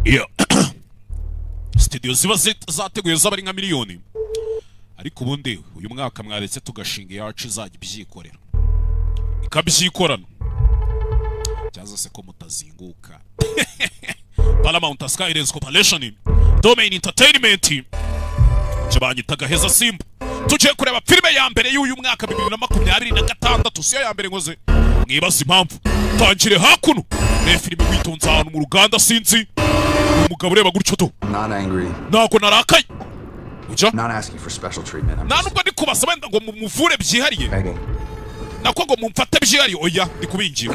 iyo studio ziba zateguye z'abari nka miliyoni, ariko ubundi uyu mwaka mwaretse tugashinga yacu izajya ibyikorera ikabyikorana, cyaza se ko mutazinguka. Paramount Skylines Corporation, Domain Entertainment, cyabanyita Gaheza Simba. Tugiye kureba filime ya mbere y'uyu mwaka 2026, siyo ya mbere nkoze. Mwibaza impamvu tangire hakuno ne filime witonze ahantu mu ruganda sinzi umugabo ureba gutyo to. Not angry. Nako narakaye. Uja? Not asking for special treatment. Nubwo ndi kubasaba ngo muvure byihariye. Nako ngo mumfate byihariye, oya ndi kubingiye.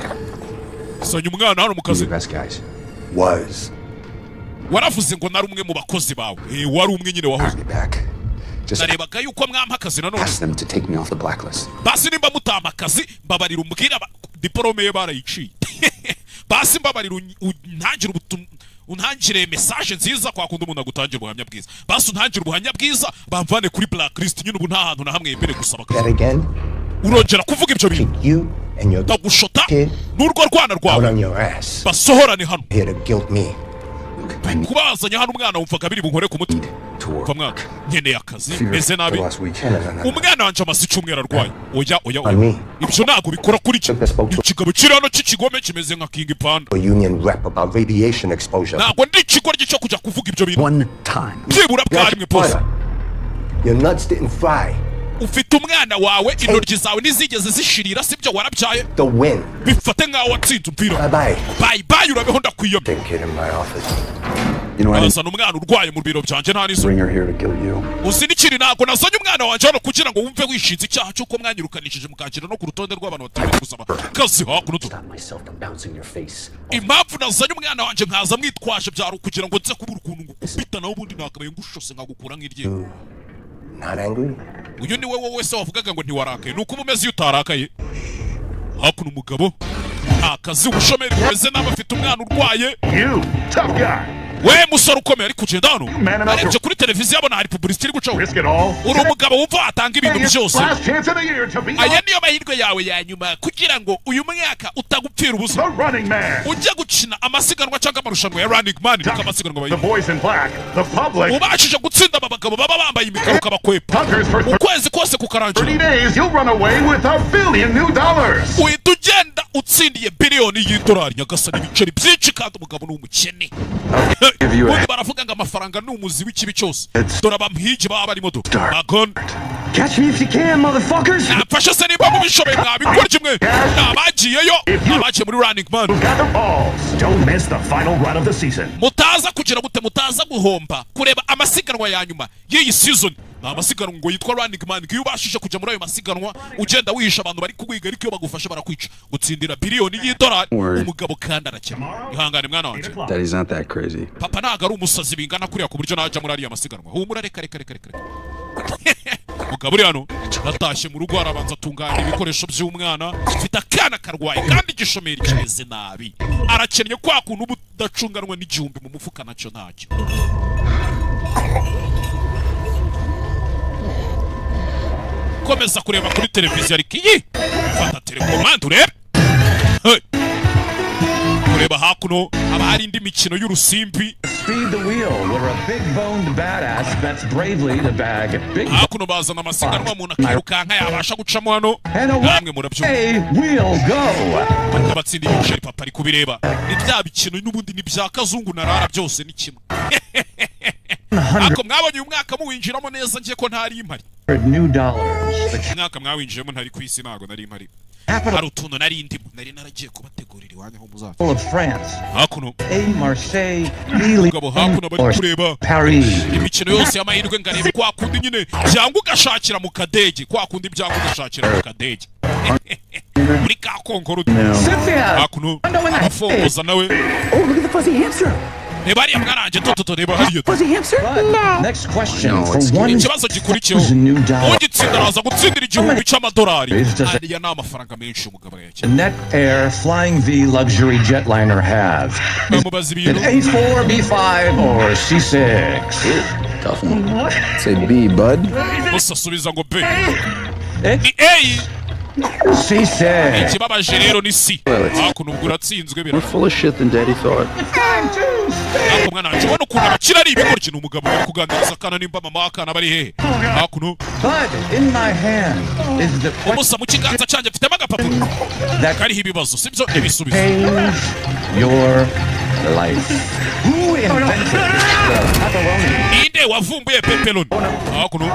Sanya umwana hano mu kazi. Was. Waravuze ngo nari umwe mu bakozi bawe. Wari umwe nyine wahoze. Narebaga yuko mwampa akazi nanone. Ask them to take me off the blacklist. Basi nimba mutama akazi mbabarira umbwira diplome ye barayiciye. Basi mbabarira untangire message nziza kwa kundi umuntu agutangira ubuhamya bwiza. Basi untangire ubuhamya bwiza bamvane kuri blacklist nyine ubu nta hantu na hamwe yemere gusaba akazi. Urongera kuvuga ibyo bintu. Ndagushota n'urwo rwana rwawe. Basohorane hano. Kubazanya hano umwana wumvaga biri bunkore ku mutima. Kwa mwaka nkeneye akazi meze nabi. Umwana wanje amasi cyumwera arwaye. Oya. Ibyo ntago bikora kuri cyo. Ikigabo kiri hano cy'ikigome kimeze nka King Panda. Ntago ndi ikigoryi cyo kujya kuvuga ibyo bintu. Byibura bwarimwe pose. Ufite umwana wawe intoryi zawe nizigeze zishirira sibyo warabyaye. Bifate nkaho watsinze umpira. Bye urabeho ndakwiyomye. Nazana umwana urwaye mu biro byanje nta nizo. Uzi n'ikiri ntago nazanye umwana wanje hano kugira ngo wumve wishinze icyaha cy'uko mwanyirukanishije mukakira no ku rutonde rw'abantu batemewe gusaba kazi hakuno. Impamvu nazanye umwana wanje nkaza mwitwaje byaro kugira ngo nze kubura ukuntu ngukubita naho ubundi nakabaye ngushose nkagukura nk'irye. Not angry? Uyu ni wewe wese wavugaga ngo ntiwarakaye nuko umeze utarakaye. Hakuno umugabo akazi ubushomeri bumeze n'abafite umwana urwaye. You tough guy. We musoro ukomeye ari kugenda hano. Arebye kuri televiziyo abona hari publicity iri gucaho. Uri umugabo wumva atanga ibintu byose. Aya niyo mahirwe yawe ya nyuma kugira ngo uyu mwaka utagupfira ubusa. Ujya gukina amasiganwa cyangwa amarushanwa ya Running Man n'amasiganwa bayi. Ubashije gutsinda abagabo baba bambaye imikaro kabakwepa. Ukwezi kose kukarangira. 3 days you'll run away with $1 billion new dollars. Tugenda utsindiye biliyoni y'idolari Nyagasani ibiceri byinshi kandi umugabo ni umukene. Ubundi baravuga ngo amafaranga ni umuzi w'ikibi cyose. Dore abampigi baba barimo do. Bagon. Catch me if you can, motherfuckers. Nafashe se niba mubishoboye mwabikora kimwe. Nabagiyeyo. Nabagiye muri Running Man. Don't miss the final run of the season. Mutaza kugira gute mutaza guhomba kureba amasiganwa ya nyuma y'iyi season. Amasiganwa ngo yitwa Running Man. Iyo ubashije kujya muri ayo masiganwa ugenda wihisha abantu bari kugwiga ariko iyo bagufasha barakwica. Gutsindira biliyoni y'idolari umugabo kandi arakena. Ihangane mwana wanje. That is not that crazy. Papa ntago ari umusazi bingana kuriya ku buryo najya muri ariya masiganwa. Humura reka. Mugabo uri hano natashye mu rugo arabanza atunganya ibikoresho by'umwana. Mfite akana karwaye kandi igishomeri kimeze nabi. Arakennye kwa kuntu budacunganwa n'igihumbi mu mufuka nacyo ntacyo. Komeza kureba kuri televiziyo ariko iyi fata telekomande urebe. Kureba hakuno haba hari indi mikino y'urusimbi. Speed the wheel where a big-boned badass bets bravely to bag big. Hakuno bazana amasiganwa umuntu akirukanka yabasha gucamo hano. Namwe murabyumva. We'll go. Batsinda ibiceri papa ari kubireba. Ni bya bikino n'ubundi ni bya kazungu narara byose ni kimwe. Ako mwabonye uyu mwaka muwinjiramo neza ngiye ko ntari impari. New dollars. Mwaka mwawinjiremo ntari ku isi nago nari impari. Hari utuntu nari ndimo nari naragiye kubategurira iwanyu aho muzaza. Of France. Hakuno. Marseille, Lille. Ngabo hakuno bari kureba. Paris. Imikino yose y'amahirwe ngareba kwa kundi nyine byanga ugashakira mu kadege kwa kundi byanga ugashakira mu kadege. Muri ka konkoro. Hakuno. Afongoza nawe. Oh, look at the fuzzy hamster. Nebari amwaranje toto reba hariyo. Next question for one. Ikibazo gikurikiyeho. Ugitsinda araza gutsindira igihumbi cy'amadolari. Ariya ni amafaranga menshi umugabo yake. Net Air Flying V luxury jetliner have. Bamubaza ibintu. A4, B5 or C6. Tough one. Say B, bud. Musa subiza ngo B. Ni A. C6. Ikibabaje rero ni C. Hakuno ubwo uratsinzwe bira. We're full of shit than Daddy thought. Time to Ako mwana wanjye ubona ukuntu abakira ari ibigoryi ni umugabo uri kuganiriza akana nimba mama akana bari hehe. Hakuno. Bud, in my hand is the Umusa mu kiganza cyanjye mfitemo agapapuro. Kariho ibibazo sibyo ibisubizo. change your life. Who invented the pepperoni? Ninde wavumbuye pepperoni? Hakuno.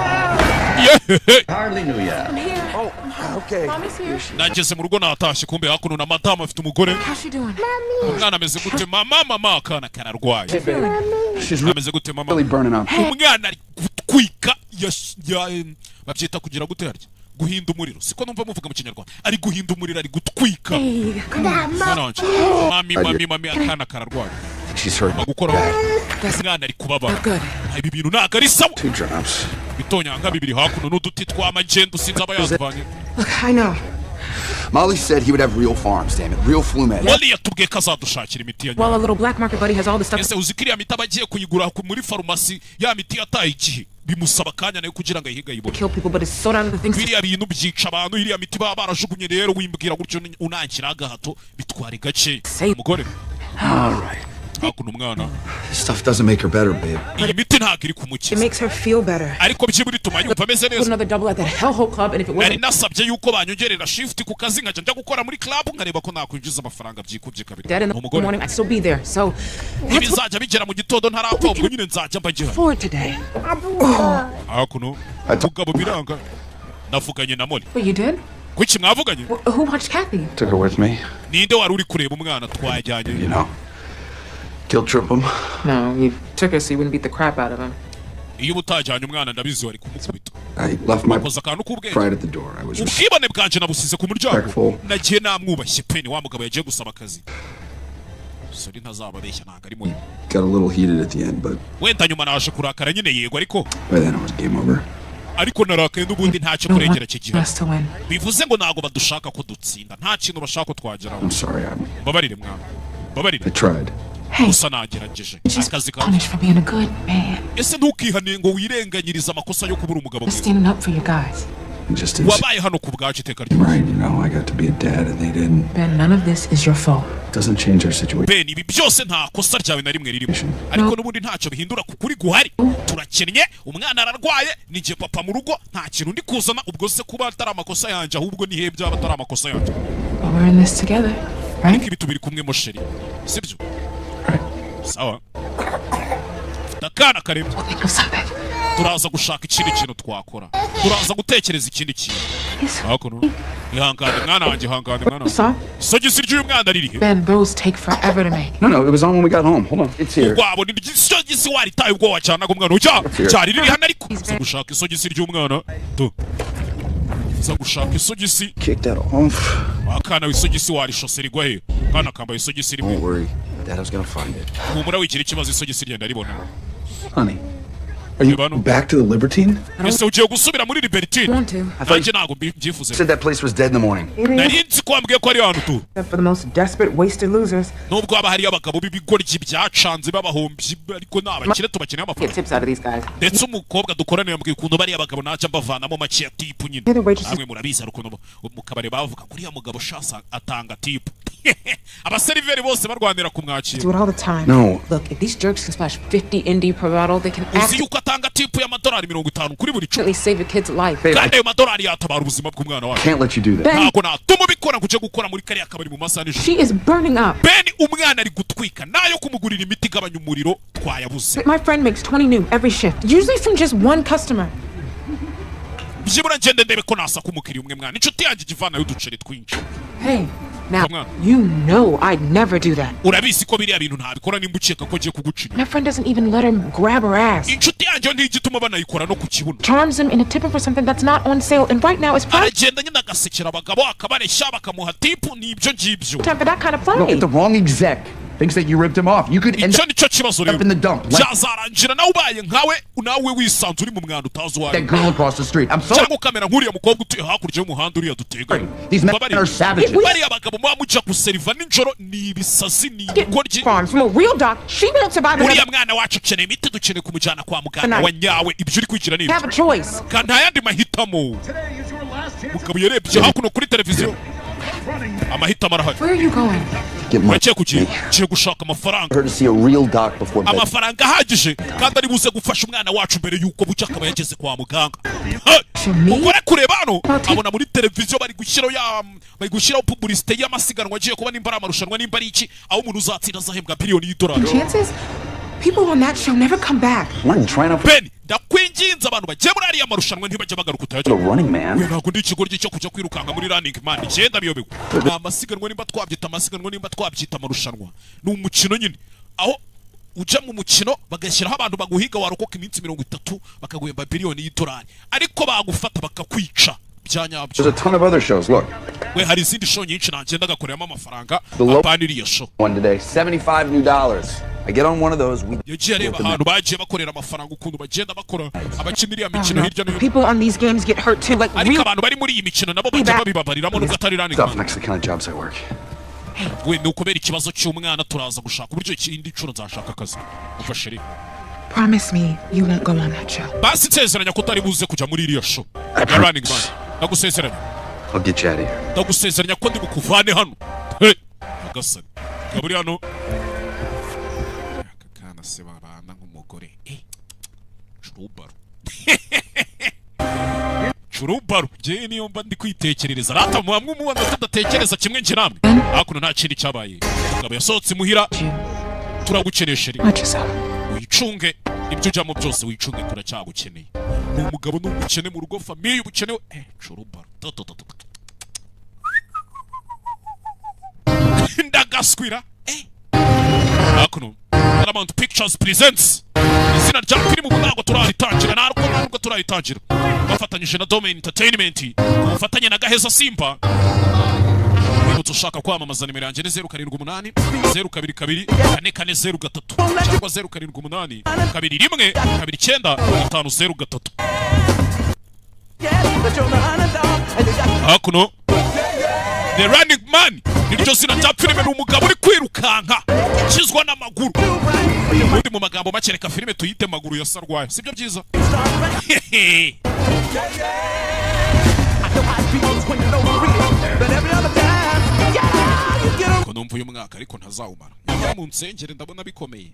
Hardly knew ya. Oh, okay. Mommy's here. Nageze mu rugo natashye kumbe hakuno na madame afite umugore. How's she doing? Umwana ameze gute mama akana kararwaye. She's Ameze gute mama? really burning up. Umwana ari gutwika babyita kugira gute harya? Guhinda umuriro. Siko numva muvuga mu kinyarwanda. Ari guhinda umuriro ari gutwika. Mwana wanje. Mami akana kararwaye. She's hurt. Gukora umwana ari kubabara. Ibi bintu ntago ari sawa. 2 drops. Bitonyanga bibiri hakuno n'uduti tw'amagendo sinzi aba yazivanye. Look, I know. Molly said he would have real farms, damn it. Real flu meds. Wali yatubwiye ko azadushakira imiti ya Well, a little black market buddy has all the stuff. ese uzikiriya miti abagiye kuyigura muri farumasi ya miti yataye igihe bimusaba akanya nayo kugira ngo ayihiga yibone. Kill people, but it's sold out of the things. Biriya bintu byica abantu iriya miti baba barajugunye rero wimbwira gutyo unangira agahato bitwara gace umugore. All right. Hakuno umwana. This stuff doesn't make her better, babe. Iyi miti ntago iri It kumukiza. makes her feel better. Ariko byiburi tuma yumva ameze Put neza. another double at that hellhole club, and if it Nari wasn't, nasabye yuko banyongerera shift ku kazi nkajya njya gukora muri club nkareba ko nakwinjiza amafaranga byikubye kabiri. dead in the Umugore. morning, I'd still be there. So Ibizajya bigera mu gitondo ntarapfa ubwo nyine nzajya mbagihana. forward today. Hakuno umugabo biranga navuganye na Molly. What you did? Kuki mwavuganye? Who watched Kathy? Took her with me. Ninde wari uri kureba umwana twajyanye? You know. Guilt trip him. No, you took her so you wouldn't beat the crap out of him. Iyo utajyanye umwana ndabizi wari kumukubita. I left my Wakoze akantu k'ubwenge. pride at the door. I was Ubwibone bwanje nabusize ku muryango. Respectful. Nagiye namwubashye peni wa mugabo yagiye gusaba akazi. Sori ntazababeshya ntago ari mubi. got a little heated at the end, but Wenda nyuma naje kurakara nyine yego ariko by then it was game over. ariko narakaye n'ubundi ntacyo Don't kurengera want iki gihe. us to win. Bivuze ngo ntago badushaka ko dutsinda. Nta kintu bashaka ko twageraho. I'm sorry. Babarire mwana. I Babarire. tried. Hey, Gusa nagerageje. just Akazi kawe. punished for being a good man. Ese ntukihane ngo wirenganyirize amakosa yo kubura umugabo Just mwiza. standing up for you guys. It just didn't seem Wabaye hano ku bwacu iteka ryose. right. You know, I got to be a dad and they didn't. Ben, none of this is your fault. Doesn't change our situation. Ben ibi byose nta kosa ryawe na rimwe ririmo. Ariko n'ubundi ntacyo bihindura ku kuri guhari. Turakennye, umwana ararwaye, nije papa mu rugo, nta kintu ndi kuzana ubwo se kuba atari amakosa yanjye ahubwo ni he byaba atari amakosa yanjye. But we're in this together, right? Ibi tubiri kumwe mosheri. Sibyo? Sawa. Dakana karemye. Think of something. Turaza gushaka ikindi kintu twakora. Turaza gutekereza ikindi kintu. Yes. Hakuno. Ihangane mwana wanjye ihangane mwana. wanjye. Sorry. Isogisi ry'uyu mwana riri he? Ben, those take forever to make. No, it was on when we got home. Hold on. It's here. Wabona isogisi waritaye ubwoba cyane ako mwana ucya. Cyari riri hano ariko. Za gushaka isogisi ry'umwana. Tu. Za gushaka isogisi. Kick that off. Akana w'isogisi warishose rigwa he. Kana kambaye isogisi Don't rimwe. worry. Dad's gonna find it. Humura wigira ikibazo isogisi ryenda ribona. Honey, are you Ivano. back to the Libertine? Ese ugiye gusubira muri Libertine? Want to? Nanjye ntago mbyifuze. Said that place was dead in the morning. Nari nzi ko wambwiye ko ari hano tu. Except for the most desperate, wasted losers. Nubwo haba hari abagabo b'ibigoryi byacanze b'abahombyi ariko n'abakire tubakeneye Get amafaranga. tips out of these guys. Ndetse umukobwa dukorana yambwiye ukuntu bariya bagabo najya mbavanamo make ya tipu nyine. The waitresses- Namwe murabizi hari ukuntu mu kabari bavuga ngo uriya mugabo shasa atanga tipu. Abaseriveri bose barwanira kumwakira. Do it all the time. No. Look, if these jerks can splash 50 indie per bottle, they can Uzi yuko atanga tipu y'amadolari 50 kuri buri cupa. actually save a kid's life. Babe, I Kandi ayo madolari yatabara ubuzima bw'umwana wawe. can't let you do that. Ben, Ntabwo natuma ubikora ngo ujye gukora muri kariya kabari mu masaha nijoro. she is burning up. Ben umwana ari gutwika nayo kumugurira imiti igabanya umuriro twayabuze. My friend makes 20 new every shift, usually from just one customer. Byibura ngende ndebe ko nasaka umukiriya umwe mwana. Inshuti yanjye ivanayo uduceri twinshi. Hey, now, Come on. you know I'd never do that. Urabizi ko biriya bintu ntabikora nimba ukeka ko agiye kugucinya. My friend doesn't even let her grab her ass. Inshuti yanjye ntigituma banayikora no ku kibuno. Charms him into tipping for something that's not on sale, and right now it's prime Aragenda nyine agasekera abagabo akabareshya bakamuha tipu n'ibyo ngibyo. time for that kind of Look play. at the wrong exec. Thinks that you ripped him off. You could end Icyo up nicyo kibazo rero. up in the dump like Byazarangira nawe ubaye nkawe nawe wisanze uri mu mwanda utazi uwawe. that girl across the street. I'm sorry. Cyangwa ukamera nk'uriya mukobwa utuye hakurya y'umuhanda uriya duteganya. These men Babarira. are savages. Bariya bagabo muba mujya guseriva nijoro ni ibisazi ni Get ibigoryi. farms from a real doc. She won't survive Uriya another. mwana wacu akeneye imiti dukeneye kumujyana kwa muganga Tonight. wa nyawe ibyo uri kwigira ni Have a ibyo. choice. Kandi nta yandi mahitamo. Mugabo yarebye hakuno kuri televiziyo. amahitamo arahari. Where are you going? Get money. Uragiye kugiye ugiye gushaka amafaranga. Her to see a real doc before bed. Amafaranga ahagije kandi ari buze gufasha umwana wacu mbere yuko bucya akaba yageze kwa muganga. Ukore kureba hano abona muri televiziyo bari gushyiraho publicité y'amasiganwa agiye kuba nimba ari amarushanwa nimba ari iki aho umuntu uzatsinda azahembwa biliyoni y'idolari. Chances? People on that show never come back. Ben, ndakwinginze abantu bagiye muri ariya marushanwa ntibajya bagaruka utayaje. Ntabwo ndi ikigoryi cyo kujya kwirukanka muri running man. Igenda biyobewe. Amasiganwa nimba twabyita amarushanwa. Ni umukino nyine. Aho uja mu mukino bagashyiraho abantu baguhiga warokoka iminsi 30 bakaguhemba biliyoni y'idolari. Ariko bagufata bakakwica. There's a ton of other shows. Look. We hari izindi show nyinshi nagenda gakoreramo amafaranga. Apaniriye show. One today, $75 new. I get on one of those. Yagiye reba ahantu bagiye bakorera amafaranga ukuntu bagenda bakora abakinira imikino hirya no hino. People on these games get hurt too, like Ariko abantu bari muri iyi mikino nabo bajya babibabariramo nubwo atari running man. That's the kind of jobs I work. We ni ukubera ikibazo cy'umwana turaza gushaka uburyo ikindi ncuro nzashaka akazi. Ufashe ri. Promise me you won't go on that show. Basi nsezeranya ko utari buze kujya muri iriya show. Ya running man. Ndagusezeranya. I'll get you out of here. Ndagusezeranya ko ndi bukuvane hano. Hey. Agasani. Kaburi hano. Akakana se babana nk'umugore. Churubaro. Churubaro. Je niyo mba ndi kwitekerereza. Rata mwamwe umubanza tudatekereza kimwe nje namwe. Hakuno nta kindi cyabaye. Ngabo yasohotse muhira. Turagukenesha ri. Wicunge ibyo ujyamo byose wicunge turacyagukeneye. Ni umugabo n'umukene mu rugo famille ubukenewe. Churubaro. Ndagaswira. Hakuno Paramount Pictures presents izina rya filime ubu ntabwo turaritangira ntabwo turaritangira bafatanyije na Domain Entertainment ubufatanye na Gaheza Simba. Niba ushaka kwamamaza nimero yanjye ni 078 022 4403 cyangwa 078 21 29 Hakuno The Running Man niryo zina rya filime ni umugabo uri kwirukanka ukizwa n'amaguru. Ubundi mu magambo make reka filime tuyite maguru ya sarwaye sibyo byiza. Ko numva uyu mwaka ariko ntazawumara. Nyamara mu nsengere ndabona bikomeye.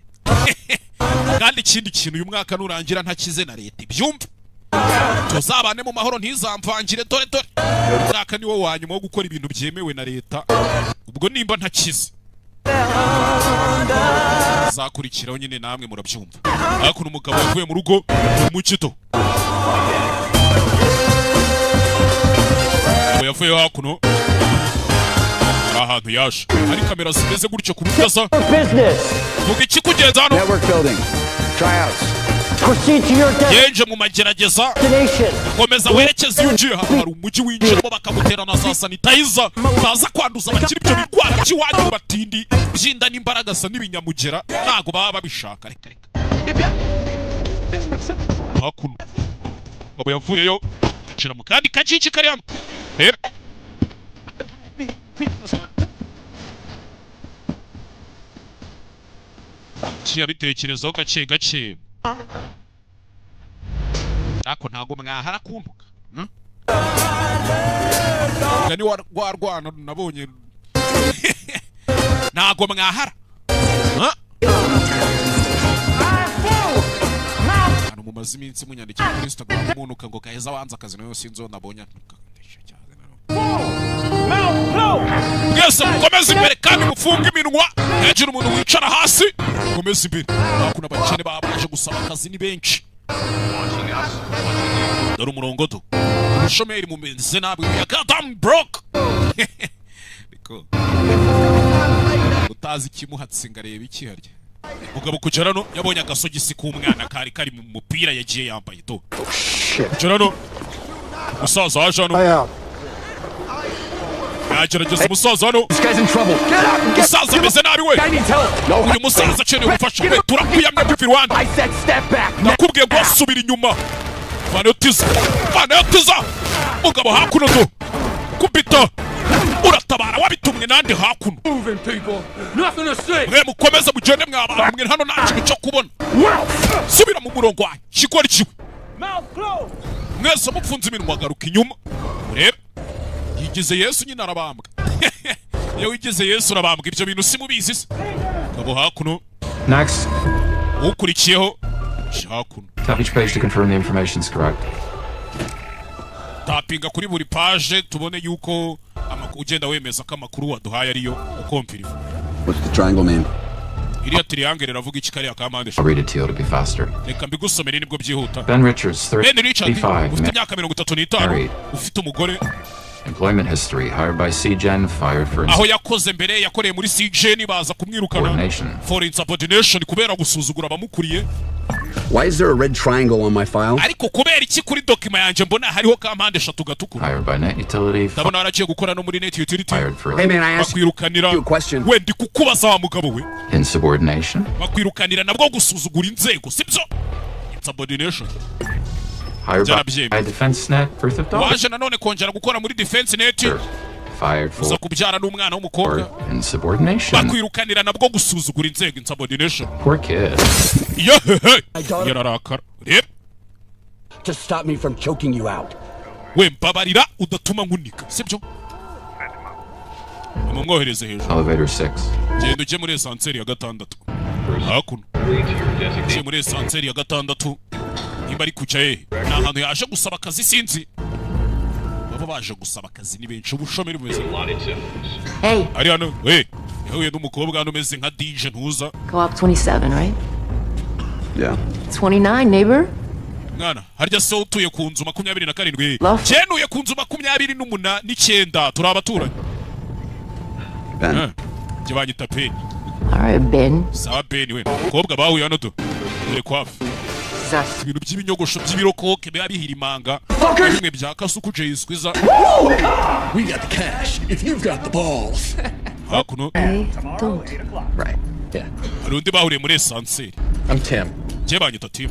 Kandi ikindi kintu uyu mwaka nurangira ntakize na leta ibyumva. Tuzabane mu mahoro ntizamvangire dore. Mwaka ni wo wanyuma wo gukora ibintu byemewe na leta. Ubwo nimba ntakize. Zakurikiraho nyine namwe murabyumva. Hakuno umugabo yavuye mu rugo mu gito. Yavuye hakuno. Ahantu yaje. Ari kamera zimeze gutyo ku rutaza. Vuga iki kugenda hano? Network building. Tryouts. Proceed to your Yenje mu magerageza. Komeza werekeze yinjiye hari umujyi winjiramo bakamutera na za sanitizer. Baza kwanduza abakiri ibyo bigwara kiwanyu batindi. Byinda n'imbaraga sa n'ibinyamugera ntago baba babishaka reka. Hakuno. Abo yavuyeyo. Cira mu kandi kacici kari hano. Bitekerezaho gake ako ntago mwahara kuntuka ngani warwana nabonye ntago mwahara hano mu mazi iminsi munyandikira kuri Instagram umunuka ngo Gaheza wanza akazi nayo sinzo nabonye Mwese mukomeze imbere kandi mufunge iminwa hejuru umuntu wicara hasi mukomeze imbere. Hakuna abakene babaje gusaba akazi ni benshi. Dore umurongodo umushomeri mumenze nabwe ya goddamn broke. Niko utazi kimuhatse ngareba iki harya. Mugabo kugera no yabonye agasogisi k'umwana kari mu mupira yagiye yambaye to. Kugera no musaza waje hano. Agerageza umusaza hano. Umusaza ameze nabi we. Uyu musaza akeneye ubufasha we turakuyamye kuva iruhande. Nakubwiye ngo asubira inyuma. Vanetiza mugabo hakuno do kubita uratabara wabitumwe nande hakuno. Mwe mukomeza mugende mwabara mwe hano nta kintu cyo kubona. Subira mu murongo wanyu kikora kiwe. Mwese mupfunze iminwa garuka inyuma. Urebe yigize Yesu nyine arabambwa. iyo wigeze Yesu urabambwa ibyo bintu simubizi se ngabo hakuno Next. ukurikiyeho hakuno Tap each page to confirm the information is correct. tapinga kuri buri page tubone yuko ugenda wemeza ko amakuru waduhaye ariyo ukomfirima. What's the triangle mean? iriya triangle iravuga iki kariya kamande I'll read it to you to be faster. reka mbigusomere nibwo byihuta. Ben Richards, Ben Richard 35, ufite imyaka 35 married. ufite umugore. Employment history, hired by CGen, fired for aho yakoze mbere yakoreye muri CGen baza kumwirukana insubordination. for insubordination kubera gusuzugura abamukuriye. Why is there a red triangle on my file? ariko kubera iki kuri document yanjye mbona hariho kampande 3 gatukura. Hired by net utility, ndabona aragiye gukora no muri net utility. fired for Hey man, I asked bakwirukanira you a question. we ndi kukubaza wa mugabo we insubordination, bakwirukanira nabwo gusuzugura inzego sibyo insubordination. hired Byarabyemeye. by defense net for theft of waje nanone kongera gukora muri defense net fired uza for kubyara n'umwana w'umukobwa insubordination. bakwirukanira nabwo gusuzugura inzego insubordination. Poor kid. yehehe yararakara reba To stop me from choking you out. we mbabarira udatuma nkunika sibyo mumwohereze hejuru Elevator 6. genda ujye muri esanseri ya 6 hakuno ujye muri esanseri ya 6 nimba ari kujya hehe ni ahantu yaje gusaba akazi sinzi baba baje gusaba akazi ni benshi ubushomeri bumeze Hey, ari hano we yahuye n'umukobwa hano umeze nka DJ ntuza co-op 27, right? Yeah. 29, neighbor? mwana harya se utuye ku nzu 27 Love. cyenuye ku nzu 29 turi abaturanyi Ben. jye banyita Penny All right, Ben. sawa Penny we umukobwa bahuye hano do dore kwafi Sus. ibintu by'ibinyogosho by'ibirokoke biba bihirimanga bimwe bya kasuku Jay Squeezer We got the cash if you've got the balls. hakuno Hey, don't. Right. Yeah. hari undi bahuriye muri esanseri I'm Tim. jye banyita Tim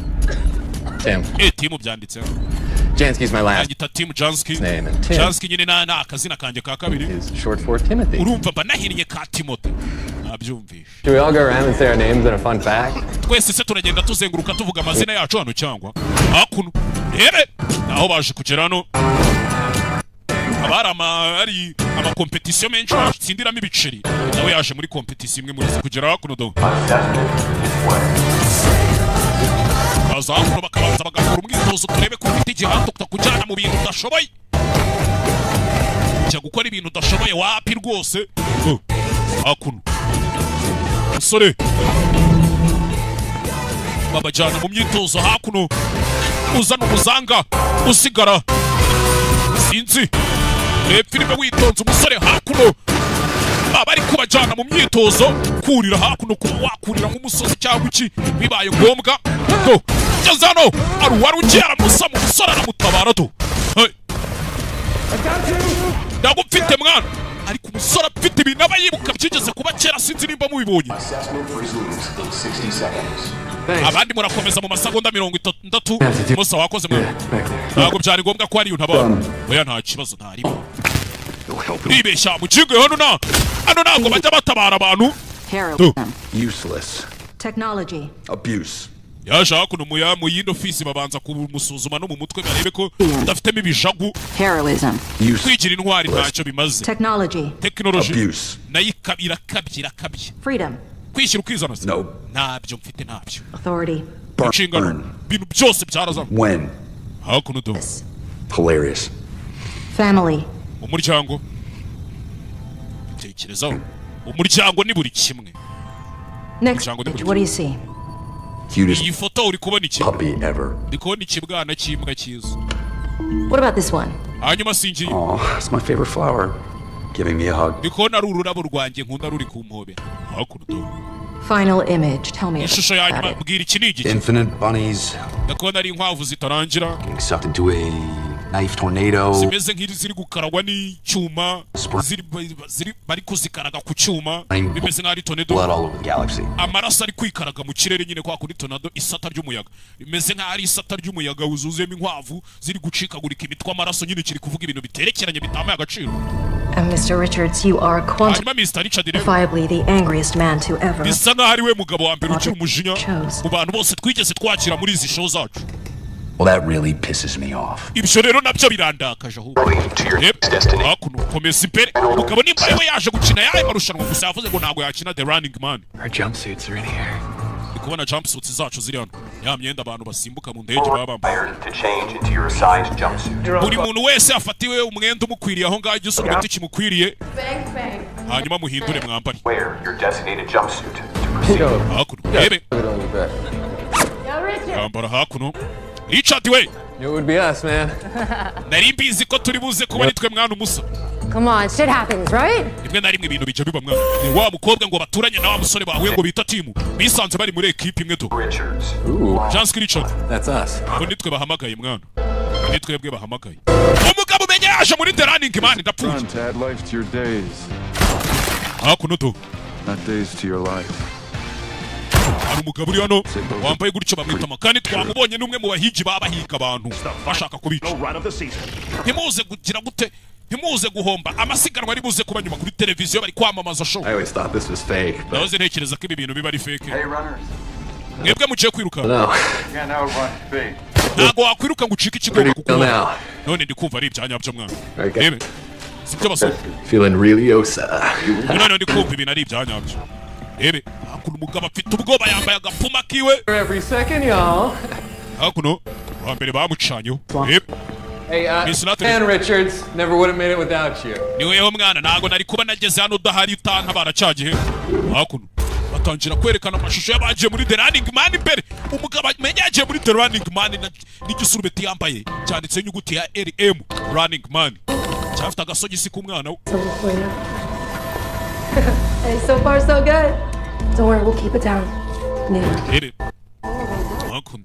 Tim. Tim byanditseho Jansky's my last banyita Tim Jansky name, and Tim Jansky nyine ni akazina kanjye ka kabiri is short for Timothy. urumva mba nahinnye ka Timote nabyumvishe. Should we all go around and say our names and a fun fact? twese se turagenda tuzenguruka tuvuga amazina yacu hano cyangwa hakuno rebe naho baje kugera hano hari amakompetisiyo menshi batsindiramo ibiceri nawe yaje muri kompetisiyo imwe muri zo kugera hakuno do baza hakuno bakabanza bagakora umwitozo turebe ko ufite igihato kutakujyana mu bintu udashoboye ujya gukora ibintu udashoboye wapi rwose hakuno musore babajyana mu myitozo hakuno uzana umuzanga usigara sinzi reba filime witonze umusore hakuno baba ari kubajyana mu myitozo kurira hakuno kuba wakurira nk'umusozi cyangwa iki bibaye ngombwa do ngeze hano ari uwari ugiye aramusama umusore aramutabara do ndagupfite mwana ariko umusore afite ibintu aba yibuka byigeze kuba kera sinzi nimba mubibonye abandi murakomeza mu masegonda 30 musa wakoze mwana ntabwo byari ngombwa ko hari untabara oya nta kibazo ntarimo nibeshya mukinge hano ntabwo bajya batabara abantu Heroism. Useless. Technology. Abuse. yaje hakuno mu yindi ofisi babanza kumusuzuma no mu mutwe barebe ko udafitemo ibijagu Heroism. kwigira intwari ntacyo bimaze Technology. tekinoloji Abuse. nayo irakabye Freedom. kwishyira ukizana se No. ntabyo mfite ntabyo Authority. inshingano ibintu byose byarazamo When? hakuno do Hilarious. Family. umuryango tekerezaho umuryango ni buri kimwe Next Jungle page, Devil. what do you see? Cutest iyi foto uri kubona iki puppy ever. ndi kubona ikibwana cy'imbwa cyiza What about this one? hanyuma singiye Aw, it's my favorite flower. Giving me a hug. ndi kubona ari ururabo rwanjye nkunda ruri ku mpobe hakuno do Final image. Tell me ishusho ya about nyuma it. mbwira iki ni igiki Infinite bunnies ndi kubona ari inkwavu zitarangira getting sucked into a knife tornado. zimeze nk'iri ziri gukaragwa n'icyuma bari kuzikaraga ku cyuma bimeze nk'aho ari Blood tornado all over the galaxy. amaraso ari kwikaraga mu kirere nyine kwa kuri tornado isata ry'umuyaga bimeze nk'aho ari isata ry'umuyaga wuzuzuyemo inkwavu ziri gucikagurika imitwe amaraso nyine kiri kuvuga ibintu biterekeranye bitamaye agaciro And Mr. Richards, you are hanyuma Mr. Richard rero quantifiably the angriest man to ever. bisa nk'aho ari we mugabo wa mbere ugira umujinya mu bantu bose twigeze twakira muri izi show zacu Well, that really pisses me off. ibyo rero nabyo birandakaje ahubwo hakuno komeza imbere umugabo nimba we yaje gukina yaye marushanwa gusa yavuze ngo ntabwo yakina the running man. Our jumpsuits are in here. Kubona jumpsuits zacu ziri hano ya myenda abantu basimbuka mu ndege baba bambaye. Buri muntu wese afatiwe umwenda umukwiriye aho ngaho igisubiriti kimukwiriye hanyuma muhindure mwambari. Hakuno ebe yambara hakuno Richard we. It would be us, man. Nari mbizi ko turi buze kuba nitwe mwana umusa. Come on, shit happens, right? Rimwe na rimwe ibintu bijya biba mwana. Ni wa mukobwa ngo baturanye na wa musore bahuye ngo bita timu. Bisanze bari muri equipe imwe do. Chance Richard. That's us. Ngo nitwe bahamagaye mwana. Nitwe bwe bahamagaye. Umugabo menye yaje muri the running man ndapfuye. Don't add life to your days. Hakuno do. Not days to your life. Hari umugabo uri hano wambaye gutyo bamwita makani twamubonye n'umwe mu bahigi babahiga abantu bashaka kubica. Ntimuze kugira gute ntimuze guhomba amasiganwa ari buze kuba nyuma kuri televiziyo bari kwamamaza show. I always thought this was fake. Nahoze ntekereza ko ibi bintu biba ari fake. Mwebwe muciye kwiruka. No. Ntago wakwiruka ngo ucike ikigongo kuko none ndi kumva ari ibyanyabyo mwana. Rebe sibyo basore. Feeling really osa. None ndi kumva ibintu ari ibyanyabyo. Rebe hakuno umugabo afite ubwoba yambaye agapfuma kiwe. Every second, y'all. Hakuno wa mbere bamucanyo. Rebe Hey, Dan Richards, never would have made it without you. Niweho mwana ntago nari kuba nageze hano udahari utanka baracagiye. Hakuno batangira kwerekana amashusho y'abagiye muri the running man imbere. Umugabo menye yagiye muri the running man n'igisurubeti yambaye cyanditse inyuguti ya RM running man. Cyafite agasogisi k'umwana we. Hey, so far so good. Don't worry, we'll keep it down. Rebe hakuno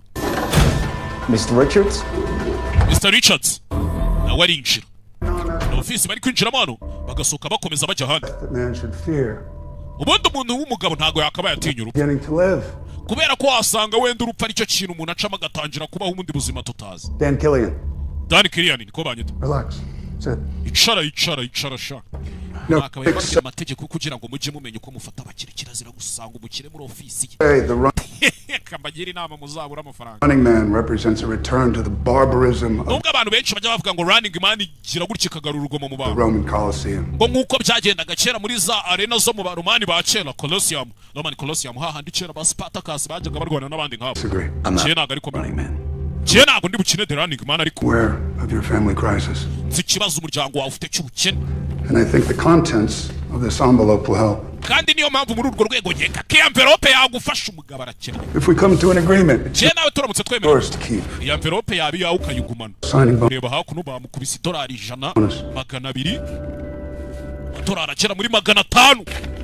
Mr. Richards? Mr. Richards nawe arinjira na ofisi bari kwinjiramo hano bagasohoka bakomeza bajya ahandi. Ubundi umuntu w'umugabo ntago yakabaye atinya urupfu kubera ko wasanga wenda urupfu aricyo kintu umuntu acamo agatangira kubaho ubundi buzima tutazi. Dan Killian niko banyita. Icara sha. No, akabaye bafite amategeko kugira ngo mujye mumenye uko mufata abakire kirazira gusanga umukire muri ofisi ye. Kambagira inama muzabura amafaranga. Running man represents a return to the barbarism of Nubwo abantu benshi bajya bavuga ngo running man gira gutya kagarura urugomo mu the bantu. Roman Colosseum. Ngo nkuko byagendaga kera muri za arena zo mu Baromani ba kera Colosseum. Roman Colosseum hahandi kera ba Spartacus bajyaga barwana n'abandi nkabo. Kera ntago ariko kera ntago ndi bukine the running man ariko. Aware of your family crisis. Zikibazo umuryango wawe ufite cy'ubukene. And I think the contents of this envelope will help. Kandi niyo mpamvu muri urwo rwego nkeka ko envelope yagufasha umugabo arakennye. If we come to an agreement, kera nawe turamutse twemera yours to keep. iyi envelope yabi yawe ukayigumana. Reba hakuno bamukubise $100 200 $100 akera muri 500.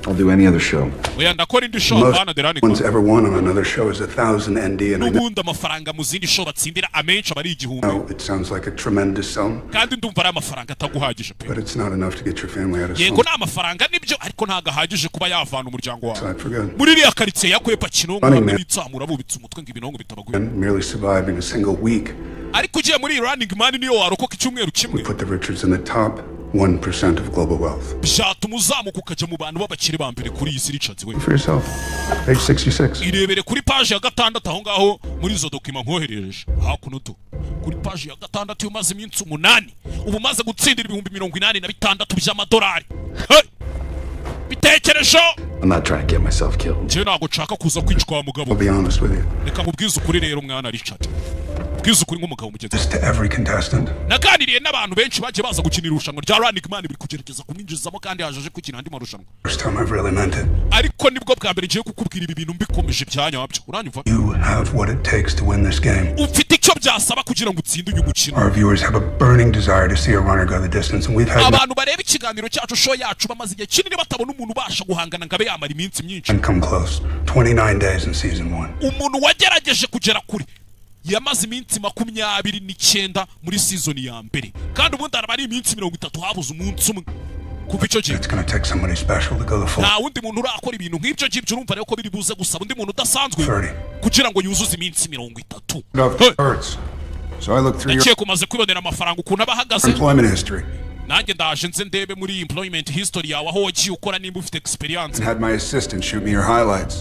I'll do any other show. Oya ndakora indi show bana the running One's ever won on another show is 1,000 ND, and I n'ubundi amafaranga mu zindi show batsindira amenshi abari igihumbi. know it sounds like a tremendous sum, kandi ndumva ari amafaranga ataguhagije pe. but it's not enough to get your family out of Yego slump. ni amafaranga nibyo ariko ntago ahagije kuba yavana umuryango wawe Aside for good. muri iriya karitsiye yakwepa kinonko Running man. bitsamura bubitse umutwe ngo ibinongo bitabaguye. And merely surviving a single week, Ariko ugiye muri running man niyo warokoka icyumweru kimwe we put the Richards in the top 1% of global wealth. byatuma uzamuka ukajya mu bantu b'abakire ba mbere kuri iyi si Richards we. For yourself. Page 66. Irebere kuri page ya 6 aho ngaho muri izo dokima nkoherereje hakuno to kuri page ya 6 umaze iminsi 8 ubu maze gutsindira $86,000 by'amadolari. Bitekerezo I'm not trying to get myself killed. je nago nshaka kuza kwicwa wa mugabo. I'll be honest with you. Reka mubwize ukuri rero mwana Richard. Bwize ukuri nk'umugabo mugenzi. This to every contestant. Naganiriye n'abantu benshi bagiye baza gukinira irushanwa rya running man biri kugerageza kumwinjizamo kandi yaje gukina andi marushanwa. First time I've really meant it. Ariko nibwo bwa mbere ngiye kukubwira ibi bintu mbikomeje byanyabyo. Uranyumva? You have what it takes to win this game. Ufite icyo byasaba kugira ngo utsinde uyu mukino. Our viewers have a burning desire to see a runner go the distance, and we've had Abantu bareba ikiganiro cyacu show yacu bamaze igihe kinini batabona umuntu ubasha guhangana ngabe yamara iminsi myinshi. and come close. 29 days in season 1. Umuntu wagerageje kugera kuri yamaze iminsi 29 muri season ya mbere kandi ubundi araba ari iminsi 30 habuze umunsi umwe kuva icyo gihe. It's going to take somebody special to go the full nta wundi muntu urakora ibintu nk'ibyo ngibyo urumva rero ko biri buze gusaba undi muntu udasanzwe 30. kugira ngo yuzuze iminsi 30. Hurts. So I looked through your Nakiye kumaze kwibonera amafaranga ukuntu abahagaze. employment history Nanjye ndaje nze ndebe muri employment history yawe aho wagiye ukora nimba ufite experience. and had my assistant shoot me your highlights.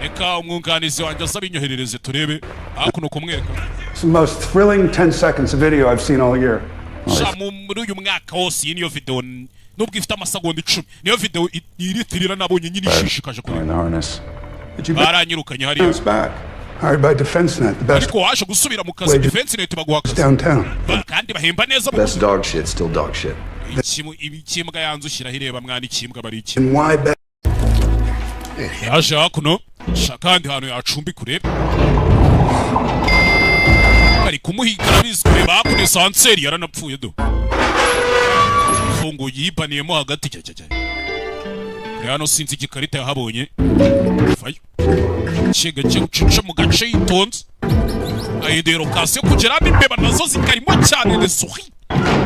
Reka umwunganizi wanjye aza binyoherereze turebe hakuno kumwereka. It's the most thrilling 10 seconds of video I've seen all year. Muri uyu mwaka wose iyi niyo video nubwo ifite amasegonda 10 niyo video iritirira nabonye nyine ishishikaje kuri baranyirukanye hariya hired by DefenseNet, the best. Ariko waje gusubira mu kazi DefenseNet baguha akazi downtown. Kandi bahemba neza Best dog shit, still dog shit. Ikimbwa yanzushira hireba mwana ikimbwa bari iki And why bet? yaje hakuno shakandi hano yacumbi kureba ari kumuhiga bizwe bakune sanseri yaranapfuye do fungo yibaniyemo hagati cyacya hano sinzi igikarita yahabonye fayo chega cyucuca mu gace yitonze ayidero kase kugera imbeba nazo zikarimo cyane de sohi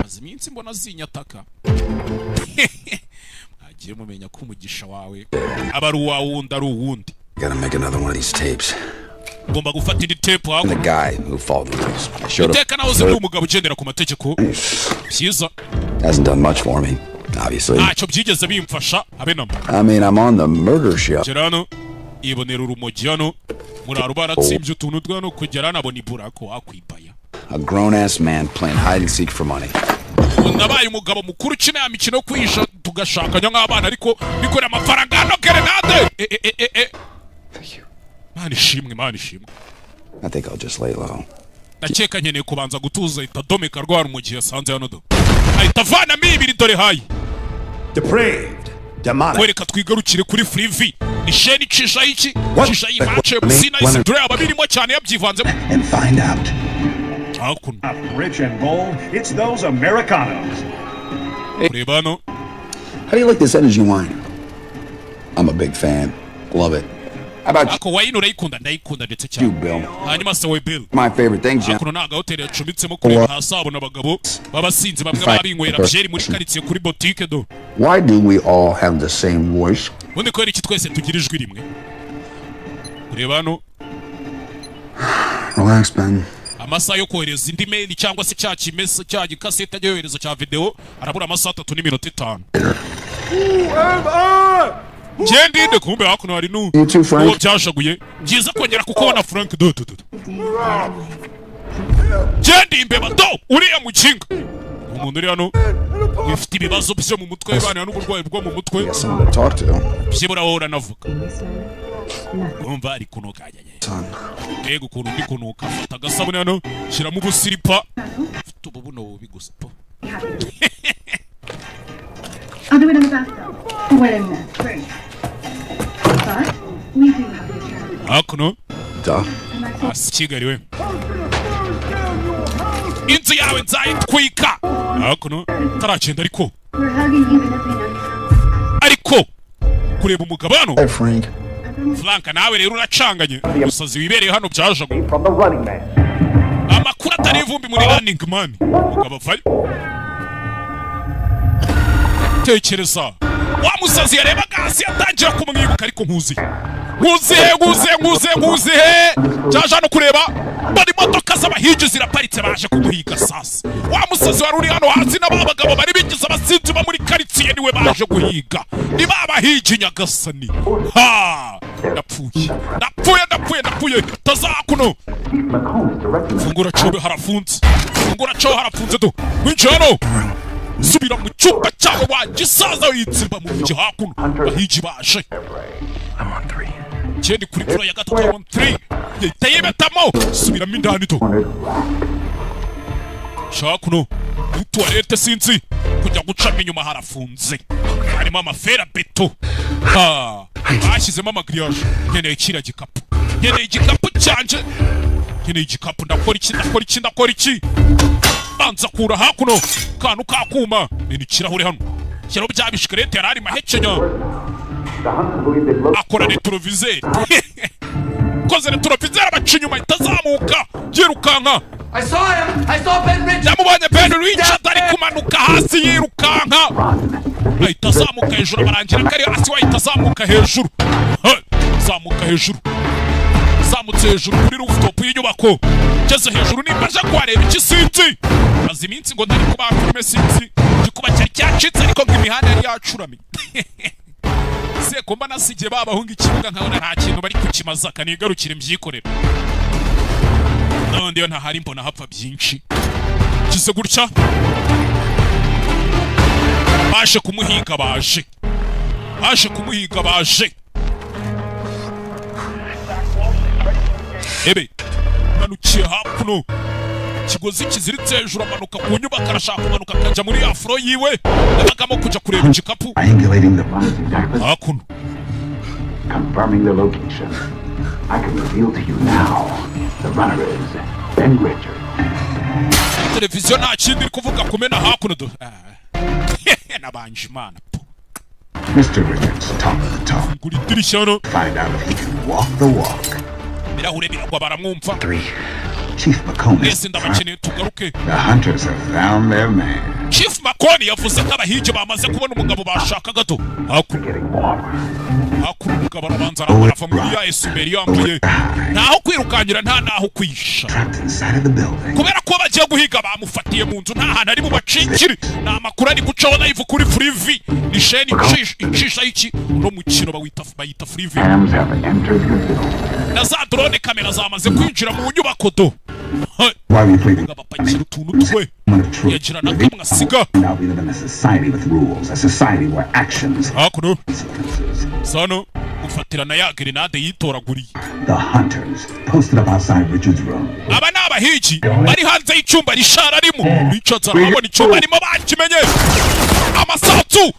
aziminsi mbona zinyataka agiye mumenya ko umugisha wawe abaru wawundi ari uwundi. Gotta make another one of these tapes. Gomba gufata indi tape hapo. The guy who followed the rules. I showed him. Teka nawe ziri umugabo ugendera ku mategeko. Cyiza. Hasn't done much for me, obviously. Cyo byigeze bimfasha habe namba. I mean, I'm on the murder show. Gerano ibonera urumogi hano muraro baratsimbye utuntu twano kugera nabo ni burako akwibaya. A grown-ass man playing hide and seek for money. Nabaye umugabo mukuru ukina ya mikino kwisha tugashakanya nk'abana ariko bikora amafaranga hano gerenade. Mani shimwe. I think I'll just lay low. Nakeka nkeneye kubanza gutuza itadomeka rwara mu gihe sanze hano do. Ahita vana mibiri dore hayi. Depraved, demonic. Kwereka twigarukire kuri free v. Ni sheni cisha iki? Cisha imache musina isi dre ababirimo cyane yabyivanze. And find out. Rich and bold, it's those Americanos. Rebano. How do you like this energy wine? I'm a big fan. Love it. How about you? Ako wine urayikunda ndayikunda ndetse cyane. You, Bill. Hanyuma se we Bill. My favorite thing, John. Ako naga hotel yacumbitsemo kuri hasabo n'abagabo babasinzi bamwe babinywera byeri muri quartier kuri boutique do. Why do we all have the same voice? Undi ko iki twese tugira ijwi rimwe. Rebano. Relax, Ben. Amasaha yo kohereza indi mail cyangwa se cya kimese cya gikasete cyohereza cya video arabura amasaha 3 n'iminota 5. Jendi kumbe hakuno hari nu. Uwo byashaguye. Byiza kongera kukubona Frank do. Jendi imbeba do uriya mukinga. Umuntu uri hano ufite ibibazo byo mu mutwe bana n'uburwayi bwo mu mutwe. Got someone to talk to. Byibura wowe uranavuga. Umva ari kunuka ajyaye. Ego kuntu ndi kunuka fata gasabune hano shiramo ubusiripa. Fite ububuno bubi gusa po. I'll do it in the bathtub. Wait a minute. Great. But we do have to be careful. Hakuno. Da. Kigali we. Inzu yawe nzayitwika. Hakuno. Taragenda ariko. We're hugging even if we know. Ariko kureba umugabano. Hey, Frank. Frank nawe rero uracanganye. Umusazi wibereye hano byajago. From the running man. Amakuru atari ivumbi muri running man. Ukabavayo. Tekereza wa musazi yareba gasi yatangira kumwibuka ariko nkuzi cyaje no kureba bari modoka z'abahigi ziraparitse baje kumuhiga sasa wa musazi wari uri hano hasi n'abagabo bari bigize abasinzi ba muri quartier niwe baje guhiga ni babahigi nyagasani ndapfuye tazakuno fungura cobe harafunze do winjano subira mu cyumba cyawe wagisaza witsimba mu mujyi hakuno bahigi baje I'm on 3. Jendi kuri pro ya gatatu on 3 yitayebetamo subiramo indani to shakuno utoilette sinzi kujya gucamo inyuma harafunze harimo amafera beto bashyizemo amagriage nkeneye kira gikapu nkeneye igikapu cyanje nkeneye igikapu ndakora iki banza kura hakuno kantu kakuma ni kirahure hano cyero byabishikarete yarari mahekenya akora retroviseur koze retroviseur abacinyuma itazamuka yirukanka I saw Ben Richards. yamubonye Ben Richards ari kumanuka hasi yirukanka itazamuka hejuru barangira kari hasi wa itazamuka hejuru zamutse hejuru kuri rooftop y'inyubako cyeze hejuru nimbaje kwareba ikisinzi maze iminsi ngo ndari kuba filime sinzi gikuba cyari cyacitse ariko ngimihanda yari yacurami se komba nasigiye babahunga ikibuga nkabona nta kintu bari kukimaza kanigarukira imyikorera none yo ntahari mbona hapfa byinshi kize gutya baje kumuhiga baje ebe manukiye hakuno kigozi kiziritse hejuru amanuka ku nyubako arashaka kumanuka akajya muri afro yiwe nabagamo kujya kureba igikapu hakuno confirming the location. I can reveal to you now. The runner is Ben Richard. Televiziyo nta kindi kuvuga kumena hakuno do. Nabanje imana. Mr. Richards, top of the top. Nguri dirishano. Find out if he can walk the walk. Birahure biragwa baramwumva. 3. Chief McCone. Listen ndabakeneye tugaruke. The hunters have found their man. Chief McCone yavuze ko abahigi bamaze kubona umugabo bashaka gato. Hakuno umugabo arabanza arava muri ya esuberi yambuye. Naho kwirukanyira nta naho kwisha. Kubera ko bagiye guhiga bamufatiye mu nzu nta hantu ari bubacikire. Na makuru ari gucaho live kuri Freevee. Ni sheni icisha iki no mukino bayita Freevee. Na za drone kamera zamaze kwinjira mu nyubako do. Bapakira utuntu twe yagira na kamwe asiga hakuno sano gufatirana ya grenade yitoraguriye aba ni abahigi bari hanze y'icyumba rishara arimo bicaza arabona icyumba arimo bakimenye amasatsu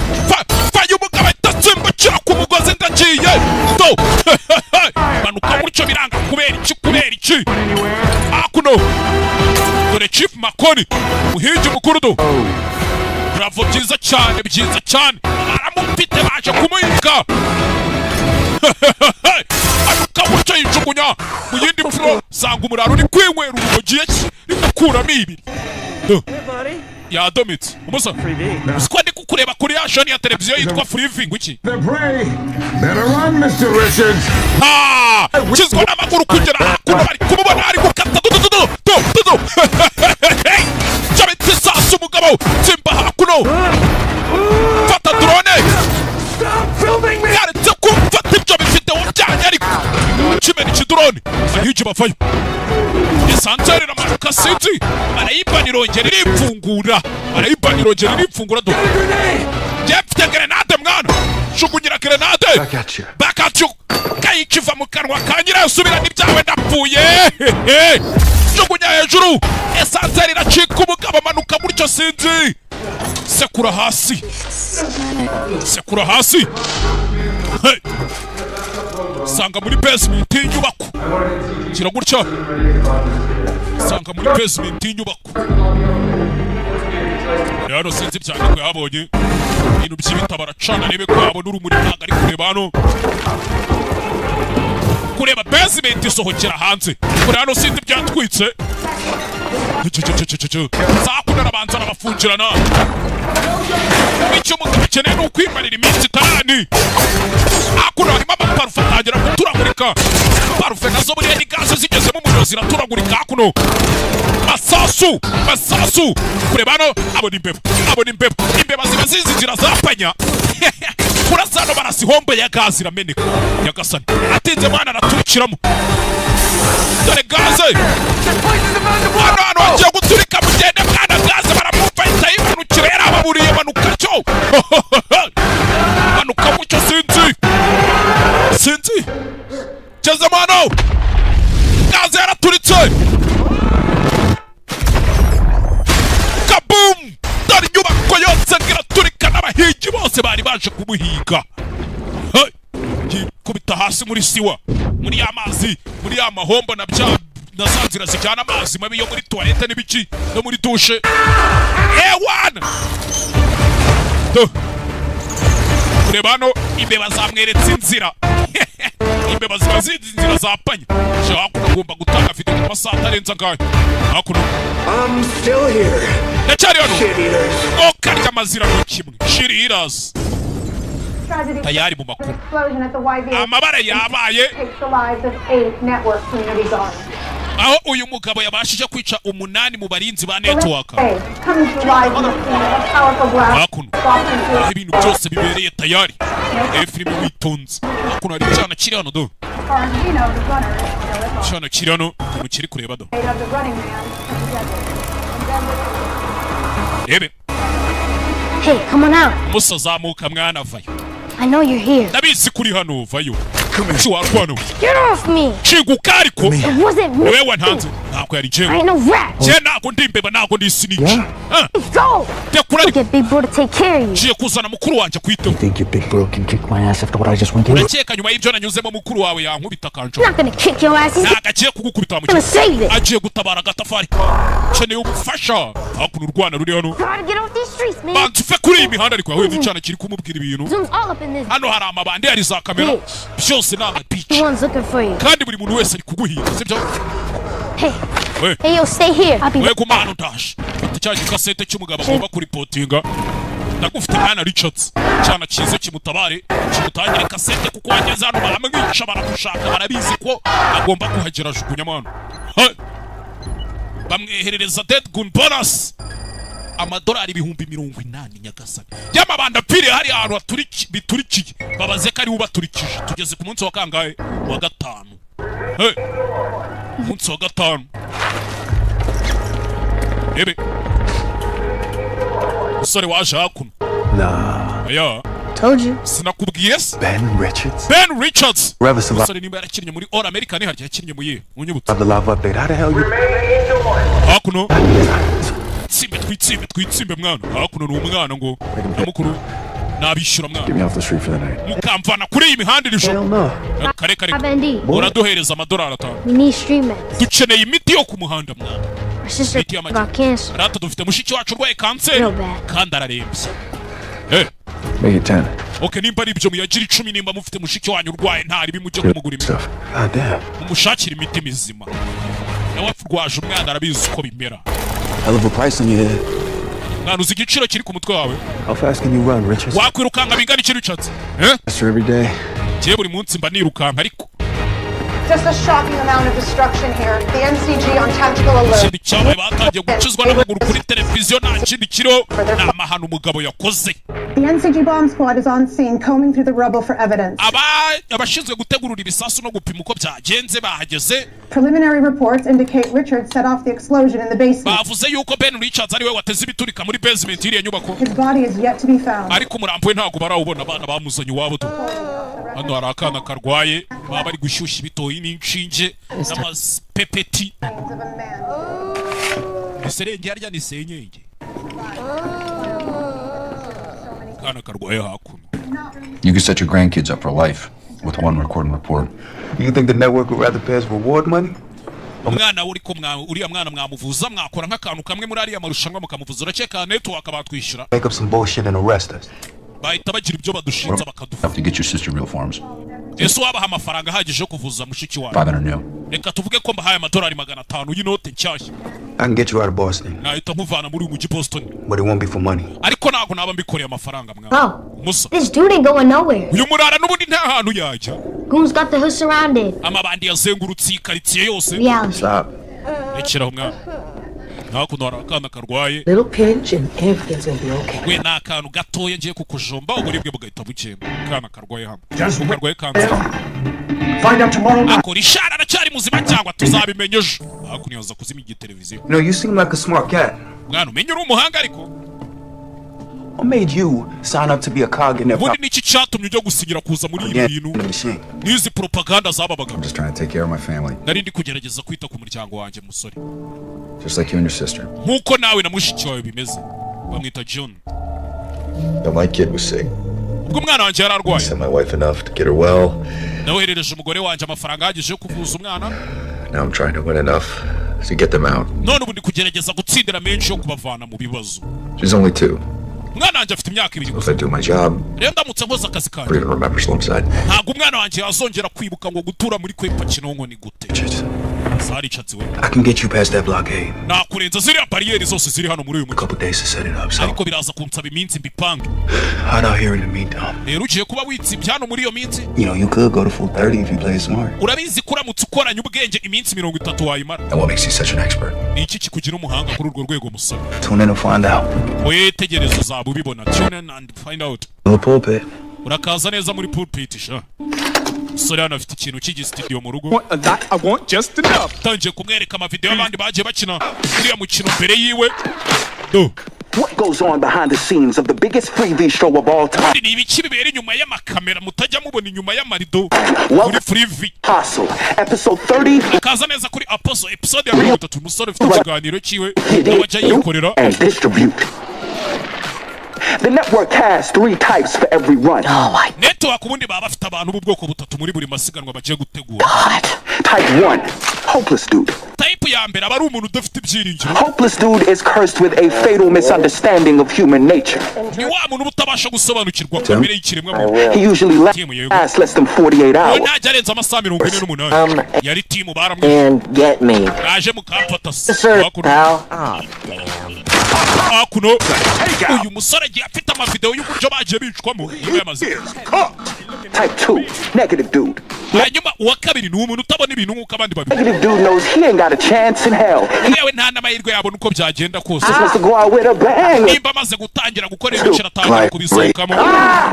faye umugabo itatsimbukira ku mugozi ndagiye do manuka gutyo biranga kubera iki hakuno dore Chief McCone muhigi mukuru do bravo byiza cyane aramufite baje kumuhiga anuka gutyo yijugunya mu yindi mfuro sanga umuraro uri kwinywera urugiye rigukuramo ibiri yadomitse umusa usiko ndi kukureba kuri ya shoni ya televiziyo yitwa Freevee ngwiki Better run, Mr. Richards. kizwa n'amaguru kugera hakuno bari kumubona ari gukata jabiti sasa umugabo simba hakuno fata drone yaretse kumfata ibyo bifite ubyanya ariko kimena ikidrone ahiji bafayo isanzere na manuka sinzi barayibana irongera iripfungura do jefite grenade mwana shugunyira grenade back at you kayikiva mu kanwa ka nyirayo subira n'ibyawe ndapfuye shugunya hejuru esanzere iracika umugabo amanuka gutyo sinzi sekura hasi sanga muri basement y'inyubako kira gutya sanga muri basement y'inyubako rero sinzi cyane ko yabonye ibintu by'ibita baracana rebe ko yabona urumuri ntago ari kureba hano kureba basement isohokera hanze kuri hano sinzi byatwitse zakuna rabanza arabafungirana icyo umugabo akeneye ni ukwimarira iminsi itarani hakuno harimo amaparufe atangira guturagurika parufe nazo buriya ni gaze zigezemo umuriro ziraturagurika hakuno masasu kureba hano abona imbeba ziba zizinzira zapanya kurasa hano barasihombe ya gaze irameneka nyagasani atinze mwana araturikiramo dore gaze hano hagiye guturika mugende mwana gaze baramumva ihita yimanukira yarababuriye manuka cyo manuka mucyo sinzi cheza mano gaze yaraturitse kaboom dore inyubako yose iraturika n'abahigi bose bari baje kumuhiga kubita hasi muri siwa muri amazi muri amahombo na bya na zanzira zijyana amazi mabi yo muri toilette n'ibiki no muri dushe ewana kureba hano imbeba zamweretse inzira imbeba ziba zizi inzira zapanye shaka kugomba gutanga afite mu masaha atarenza ngayo hakuno I'm still here. ndacyari hano okarya amazira mu kimwe shiriras tayari mu makuru amabara yabaye aho uyu mugabo yabashije kwica 8 mu barinzi ba network hakuno ibintu byose bibereye tayari efirime witonze hakuno ari cyana kiri hano do cyana kirano mukiri kureba do Ebe Hey, come on out. musazamuka mwana vayo I know you're here. Nabisi kuri hano vayo Chiwarwano Get off me. Chigukariko It wasn't me. Wewe wantanze nako yari I jengo ain't no rat. Je nako ndimbeba nako ndi snitch Go. Tekura Get big bro to take care of you. Je kuzana mukuru wanje kwiteho You think your big bro can kick my ass after what I just went through? Urakeka nyuma y'ibyo nanyuzemo mukuru wawe yankubita kanjo I'm not gonna kick your ass. He's Nagagiye kugukubita mu gonna save it. agiye gutabara gatafari Cheneye ubufasha hakuno urwana ruri hano Gotta get off these streets, man. Bantufe kuri iyi mihanda ariko yahuye n'icana kiri kumubwira ibintu Zoom's all up in this. hano hari amabandi hari za kamera byose ni The bitch one's looking for you. kandi buri muntu wese ari kuguhiga sibyo Hey. we Hey, yo, stay here. I'll be we kumana utaje cya gikasete cy'umugabo agomba kuripotinga ndagufite mwana Richards cyana cyiza kimutabare kimutangire kasete kuko wageze hano baramwica baramushaka barabizi ko agomba kuhagera jugunya mwana bamweherereza dead gun bonus amadolari 80,000 nyagasani y'amabanda pire hari ahantu biturikiye babaze ko ari ubaturikije tugeze ku munsi wa kangahe wa gatanu munsi wa gatanu Ebe Sorry waje hakuno Nah. Aya Told you. Sinakubwiye se Ben Richards. Ben Richards Reverse Sorry nimba yarakinnye muri All American harya yakinnye mu ye munyibutse of the love update. How the hell you? Hakuno twitsimbe mwana hakuno ni umwana ngo namukuru nabishyura mwana Get me off the street for the night. mukamvana kuri iyi mihanda iri Hell no. kare Abendi. uraduhereza amadolari 5 We need street meds. dukeneye imiti yo ku muhanda mwana My sister got cancer. rata dufite mushiki wacu urwaye kanseri Real bad. kandi ararembye Make it 10. Okay nimba ari ibyo muyagira 10 nimba mufite mushiki wanyu urwaye ntari bimujye kumugura imiti Stuff. God damn. mumushakira imiti mizima nawe rwaje umwana arabizi uko bimera Hell of a price on your head. mwana uzi igiciro kiri ku mutwe wawe How fast can you run, Richards? wakwirukanga bingana iki Richards Faster every day. Kiye buri munsi mba nirukanka ariko Just a shocking amount of destruction here. The NCG on tactical alert. ikindi cyabaye batangiye gucizwa n'amaguru kuri televiziyo nta kindi kiro ni amahano umugabo yakoze The NCG bomb squad is on scene, combing through the rubble for evidence. abashinzwe gutegurura ibisasu no gupima uko byagenze bahageze Preliminary reports indicate Richard set off the explosion in the basement. bavuze yuko Ben Richards ariwe wateze ibiturika muri basement iriya nyubako His body is yet to be found. ariko umurambo we ntabwo barawubona abana bamuzanye iwabo tu hano hari akana karwaye baba bari gushyushya ibitoyi n'inshinge n'amapepeti iserenge harya ni senyenge akana karwaye hakuno. You can set your grandkids up for life with one recording report. You think the network would rather pay us reward money? Umwana uriya mwana mwamuvuza mwakora nk'akantu kamwe muri ariya marushanwa mukamuvuza urakeka network batwishyura Make up some bullshit and arrest us. bahita bagira ibyo badushinza bakadufa Have to get your sister real forms. ese wabaha amafaranga ahagije yo kuvuza mushiki wawe 500 new. reka tuvuge ko mbahaye amadolari 500 y'inote nshyashya I can get you out of Boston, nahita muvana muri uyu mujyi Boston but it won't be for money. ariko ntabwo naba mbikoreye amafaranga mwana musa This dude ain't going nowhere. uyu murara n'ubundi nta hantu yajya Goons got the hood surrounded. amabandi yazengurutse iyi karitsiye yose Reality. Stop. rekeraho mwana hakuno hari akana karwaye Little pinch and everything's gonna be okay. we ni akantu gatoya ngiye kukujomba uburibwe bugahita bugenda akana karwaye hano karwaye kanseri Find out tomorrow night. akora ishara aracyari muzima cyangwa tuzabimenya ejo hakuno yaza kuzima igiteleviziyo You know, you seem like a smart cat. mwana umenya uri umuhanga ariko What made you sign up to be a cog in their ubundi niki cyatumye ujya gusinyira kuza muri ibi bintu machine? n'izi propaganda zababaga Just trying to take care of my family, nari ndi kugerageza kwita ku muryango wanjye musore just like you and your sister. nk'uko nawe na mushiki wawe bimeze bamwita John But my kid was sick. ubwo umwana wanjye yari arwaye Sent my wife enough to get her well. nawoherereje umugore wanjye amafaranga ahagije yo kuvuza umwana Now I'm trying to win enough to get them out. none ubu ndi kugerageza gutsindira menshi yo kubavana mu bibazo She's only 2. umwana wanjye afite imyaka 2 If gusa I do my job, rero ndamutse nkoze akazi I'll kanjye even remember Slumside. ntabwo umwana wanjye yazongera kwibuka ngo gutura muri kwepa kinonko ni gute zaricatsi we I can get you past that blockade. nakurenza ziriya bariyeri zose ziri hano muri uyu A mujyi couple days to set it up, so ariko biraza kunsaba iminsi mbipange hot out here in the meantime. rero ugiye kuba witsibye hano muri iyo minsi You know, you could go to full 30 if you play smart. urabizi ko uramutse ukoranye ubwenge iminsi 30 wayimara And what makes you such an expert? ni iki kikugira umuhanga kuri urwo rwego musore Tune in to find out. wetegereza uzaba ubibona tune in and find out The pulpit. urakaza neza muri pulpit sha sore hano afite ikintu cy'igisitidiyo mu rugo tangiye kumwereka amavideo y'abandi bagiye bakina uriya mukino mbere yiwe. What goes on behind the scenes of the biggest freebie show of all time? Ni ibiki bibera inyuma y'amakamera mutajya mubona inyuma y'amarido kuri freebie. Apostle, episode 30. Kaza neza kuri Apostle episode ya 30 umusore ufite ikiganiro cyiwe n'abajya yikorera. And distribute. The network has 3 types for every run. Network ubundi baba bafite abantu b'ubwoko butatu muri buri masiganwa bagiye gutegura. Type 1, hopeless dude. Type ya mbere aba ari umuntu udafite ibyiringiro. Hopeless dude is cursed with a fatal misunderstanding of human nature. Ni wa muntu utabasha gusobanukirwa kamere y'ikiremwa muntu. He usually lasts less than 48 hours. Ntajya arenza amasaha 48. Yari team baramwe. And get me. Naje mukamfata. Kuno uyu musore agiye afite amavideo y'uburyo bagiye bicwamo yamaze. Type 2, negative dude. Hanyuma uwa kabiri ni umuntu utabona ibintu nk'uko abandi babiri. Negative dude knows he ain't got a chance in hell. Yewe nta n'amahirwe yabona uko byagenda kose. Supposed to go out with a bang. Nimba amaze gutangira gukora ibiciro atangira kubisohokamo.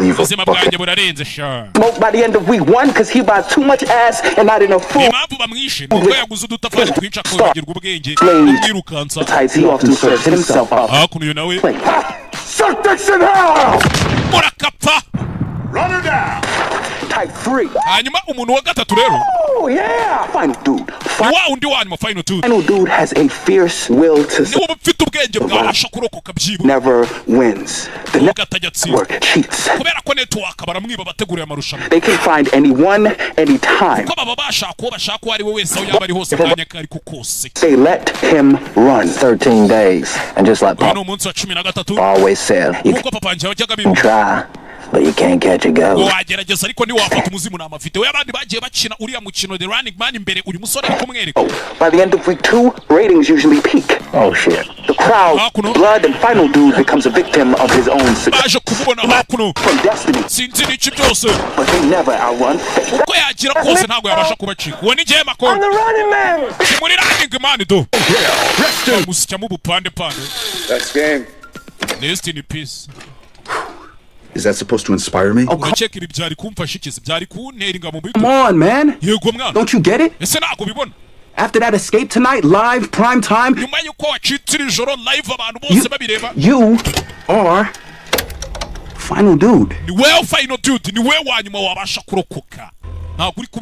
Ubuzima bwanjye burarenze sha. Smoke by the end of week 1 because he buys too much ass and not enough food. Impamvu bamwishe nuko yaguze udutafari twica kongirwa ubwenge umwirukansa. He often serves himself up. Kuno nawe. Suck this in hell. Murakapfa. Run her down. Type 3. Hanyuma umuntu wa gatatu rero. Oh yeah. Final dude. Wa undi wanyuma final dude. Final dude has a fierce will to niwe mfite ubwenge bwabasha kurokoka byibu. Never wins. The network cheats. Kubera ko network baramwiba bategura amarushanwa. They can find anyone anytime. Kuko baba bashaka ari we wese aho yaba ari hose kanya kari kukose. They let him run 13 days and just like Papa always said you can try but you can't catch a ghost. Wagerageza ariko ni wafata umuzimu na amavideo y'abandi bagiye bakina uriya mukino The Running Man imbere uyu musore ari kumwereka. By the end of week 2, ratings usually peak. Oh shit. The crowd, blood, and final dude becomes a victim of his own success. From destiny. Sinzi n'iki byose. But they never outrun fate. Uko yagira kose ntabwo yabasha kubacika. Uwo ni Jema Kor. I'm the running man. Muri Running Man do. Musya mu bupande pande. That's game. Rest in peace. Is that supposed to inspire me? Uracheka ibi byari kumfasha ikisi byari kunteringa mu bitu. Come on, man. Yego mwana. Don't you get it? Ese nako bibona. After that escape tonight, live, prime time. Nyuma yuko wacitira ijoro live abantu bose babireba. You are final dude. Ni wewe final dude, ni wewe wanyuma wabasha kurokoka.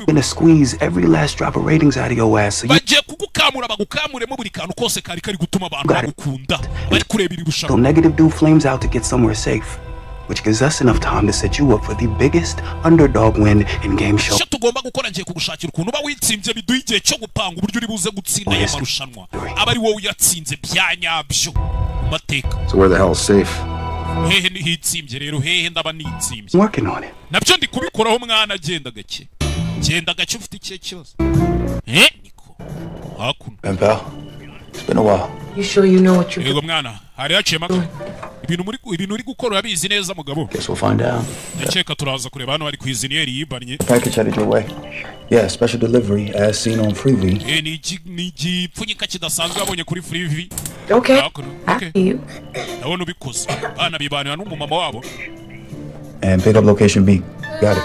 Gonna squeeze every last drop of ratings out of your ass. Bagiye kugukamura bagukamuremo buri kantu kose kari gutuma abantu bagukunda. Bari kureba iri So rushanwa. negative dude flames out to get somewhere safe, which gives us enough time to set you up for the biggest underdog win in game show. Icyo tugomba gukora ngiye kugushakira ukuntu uba witsinze biduha igihe cyo gupanga uburyo uri buze gutsinda aya marushanwa. Aba ari wowe uyatsinze byanyabyo mateka. So where the hell is safe? Hehe ni hitsimbye rero hehe ndaba nitsimbye. Working on it. Nabyo ndi kubikoraho mwana agenda gake. Genda gake ufite ikihe kibazo. Niko. Hakuno. Pal, it's been a while. You sure you know what you're doing? Yego mwana, hari yaciye maka. Ibintu uri gukora urabizi neza mugabo. Guess we'll find out. Ndakeka turaza kureba hano hari kwizinieri yibanye. Package headed your way. Yeah, special delivery as seen on Freevee. Ni igipfunyika kidasanzwe abonye kuri Freevee. Okay. Okay. Ndabona ubikoze. Bana bibanira n'umumama wabo. And pick up location B. Got it.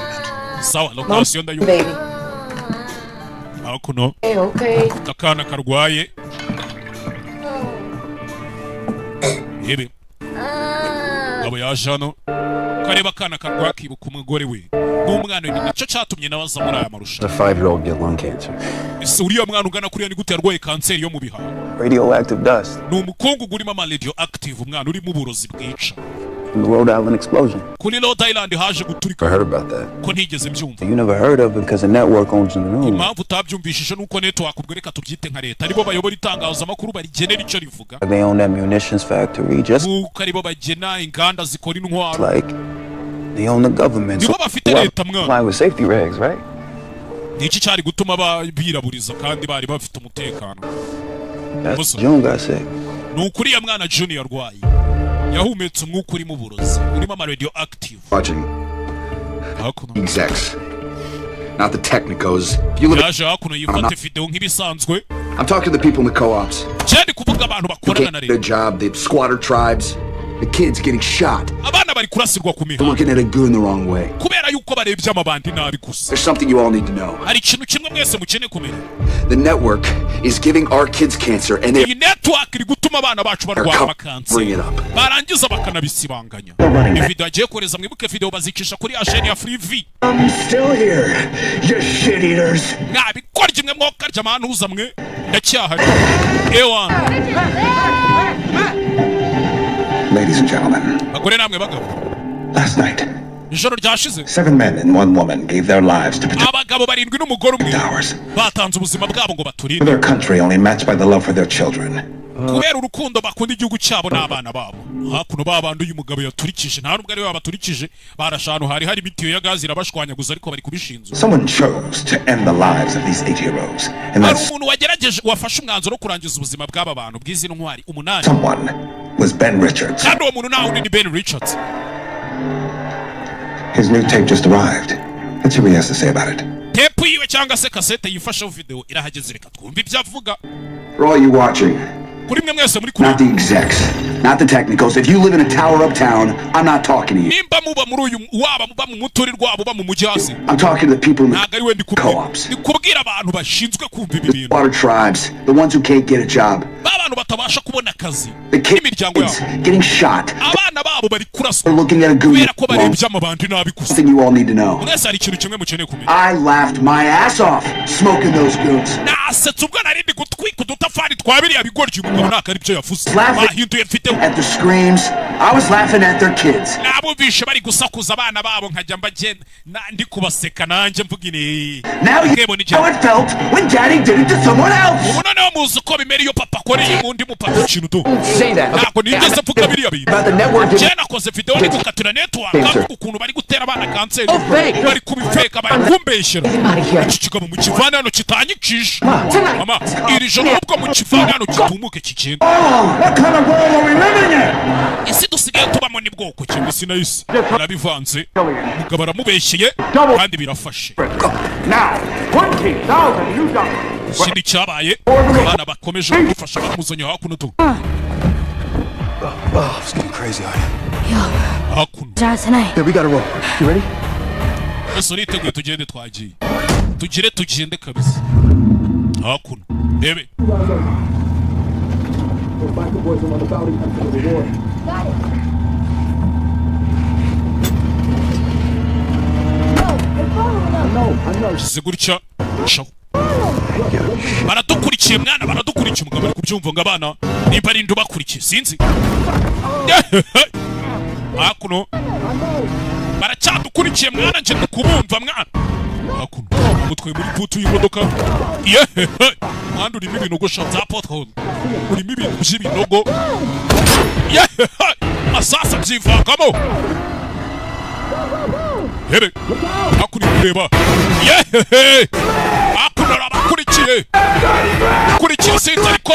Sawa, location ndayo. Baby. Hakuno. Okay. Takana karwaye. Yebe. Abo yashano. Kareba kana karwa kibuka umugore we. N'umwana we nicyo cyatumye nabaza muri aya marushanwa. A 5-year-old get lung cancer. Ese uriya mwana ungana kuriya ni gute yarwaye kanseri yo mu bihaha? Radioactive dust. Ni umukungu urimo ama radioactive umwana urimo uburozi bwica. From the Rhode Island explosion. Kuri Rhode Island haje guturika. I heard about that. Ko ntigeze mbyumva. You never heard of it because the network owns the news. Impamvu utabyumvishije nuko network ubwereka tubyite nka leta aribo bayobora itangazamakuru barigenera icyo rivuga. They own that munitions factory just aribo bagena inganda zikora intwaro. Like they own the government. Nibo bafite leta mwana. Comply with safety regs, right? Niki cyari gutuma biraburiza kandi bari bafite umutekano. That's June got sick. Nukuri ya mwana June yarwaye. Yahumetse umwuka urimo uburozi urimo ama radioactive. Watching execs, not the technicos. You look yaje hakuno yifate video nk'ibisanzwe. I'm talking to the people in the co-ops. Cyane kuvuga abantu bakorana na their job, the squatter tribes. The kid's getting shot. abana bari kurasirwa ku They're mihanda looking at a goon the wrong way. kubera yuko barebye amabandi nabi gusa. There's something you all need to know. hari ikintu kimwe mwese mukeneye kumenya. The network is giving our kids cancer, and iyi network iri gutuma abana bacu barwara amakansi barangiza bakanabisibanganya. Video agiye kohereza, mwibuke video bazicisha kuri asheni ya Free V. I'm still here, you shit eaters. Nabikorye mwe mwokarya amanuza mwe ndacyahari. Ewa Ladies and gentlemen, bagore namwe bagabo, last night, ijoro ryashize 7 men and 1 woman gave their lives to protect abagabo barindwi n'umugore umwe ours. batanze ubuzima bwabo ngo baturinde Their country only matched by the love for their children. kubera urukundo bakunda igihugu cyabo n'abana babo. Hakuno babanduye umugabo yaturikije, nta nubwo ari we babaturikije, barashanu hari imitiyo ya gazi irabashwanyaguza ariko bari kubishinzwe. Someone chose to end the lives of these 8 heroes, and hari that umuntu wagerageje wafashe umwanzuro wo kurangiza ubuzima bw'aba bantu bw'izi ntwari 8. someone was Ben Richards. kandi uwo muntu nta wundi ni Ben Richards. His new tape just arrived. Let's hear what he has to say about it. Tepu yiwe cyangwa se kasete yifasheho video irahageze, reka twumve ibyo avuga. for all you watching, kuri mwe mwese muri not the execs, not the technicals. If you live in a tower uptown, I'm not talking to you. nimba muba muri uyu waba muba mu muturirwa wabo ba mu mujyi hasi, I'm talking to the people in the ntabwo ari we ndi co-ops, kubwira abantu bashinzwe kumva ibi bintu, water tribes, the ones who can't get a job. abantu batabasha kubona akazi The n'imiryango kids yabo, getting shot. abana babo bari kuraswa They're looking at a goon. kubera ko barebye amabandi nabi gusa. Something you all need to know. mwese hari ikintu kimwe mukeneye kumenya. I laughed my ass off smoking those goons. nasetse ubwo nari ndi gutwika udutafari twa biriya bigoryi umugabo ntabwo ari byo yavuze, bahinduye mfiteho. At the screams, I was laughing at their kids. nabumvishe bari gusakuza abana babo nkajya mbagenda ndi kubaseka nanjye mvuga ini. Now you know how it felt when daddy did it to someone else. ubu noneho muzi uko bimera iyo papa akoreye undi mupapa ikintu tu. Say that. ntabwo nigeze mvuga biriya bintu. About the network. njye nakoze video ndi gukatira network avuga ukuntu bari gutera abana kanseri, fake. bari kubifeka, bari kumbeshyera. iki kigabo mu kivana hano kitanyikisha mama, iri joro ubwo mu kivana hano gitumuke kigenda. What kind of world are we living in? isi dusigaye tubamo ni bwoko kimwe, isi na isi barabivanze, umugabo aramubeshyeye kandi birafashe. Now, 20,000 new dollars. ikindi cyabaye abana bakomeje kumufasha bamuzanye hakuno tu. Oh, it's getting crazy out here. hakuno Yeah, we gotta roll. You ready? ese uriteguye tugende, twagiye tugende kabisa. hakuno rebe kize gutya shaho baradukurikiye mwana, baradukurikiye. umugabo ari kubyumva ngo abana nimba ari ndu bakurikiye sinzi. hakuno baracyadukurikiye mwana, nje kubumva mwana. hakuno umutwe muri putu y'imodoka. mwana urimo ibinogo za pothole, urimo ibintu by'ibinogo. masasa byivangamo. Hebe hakuno kureba. hakuno arabakurikiye, kurikiye sinzi ariko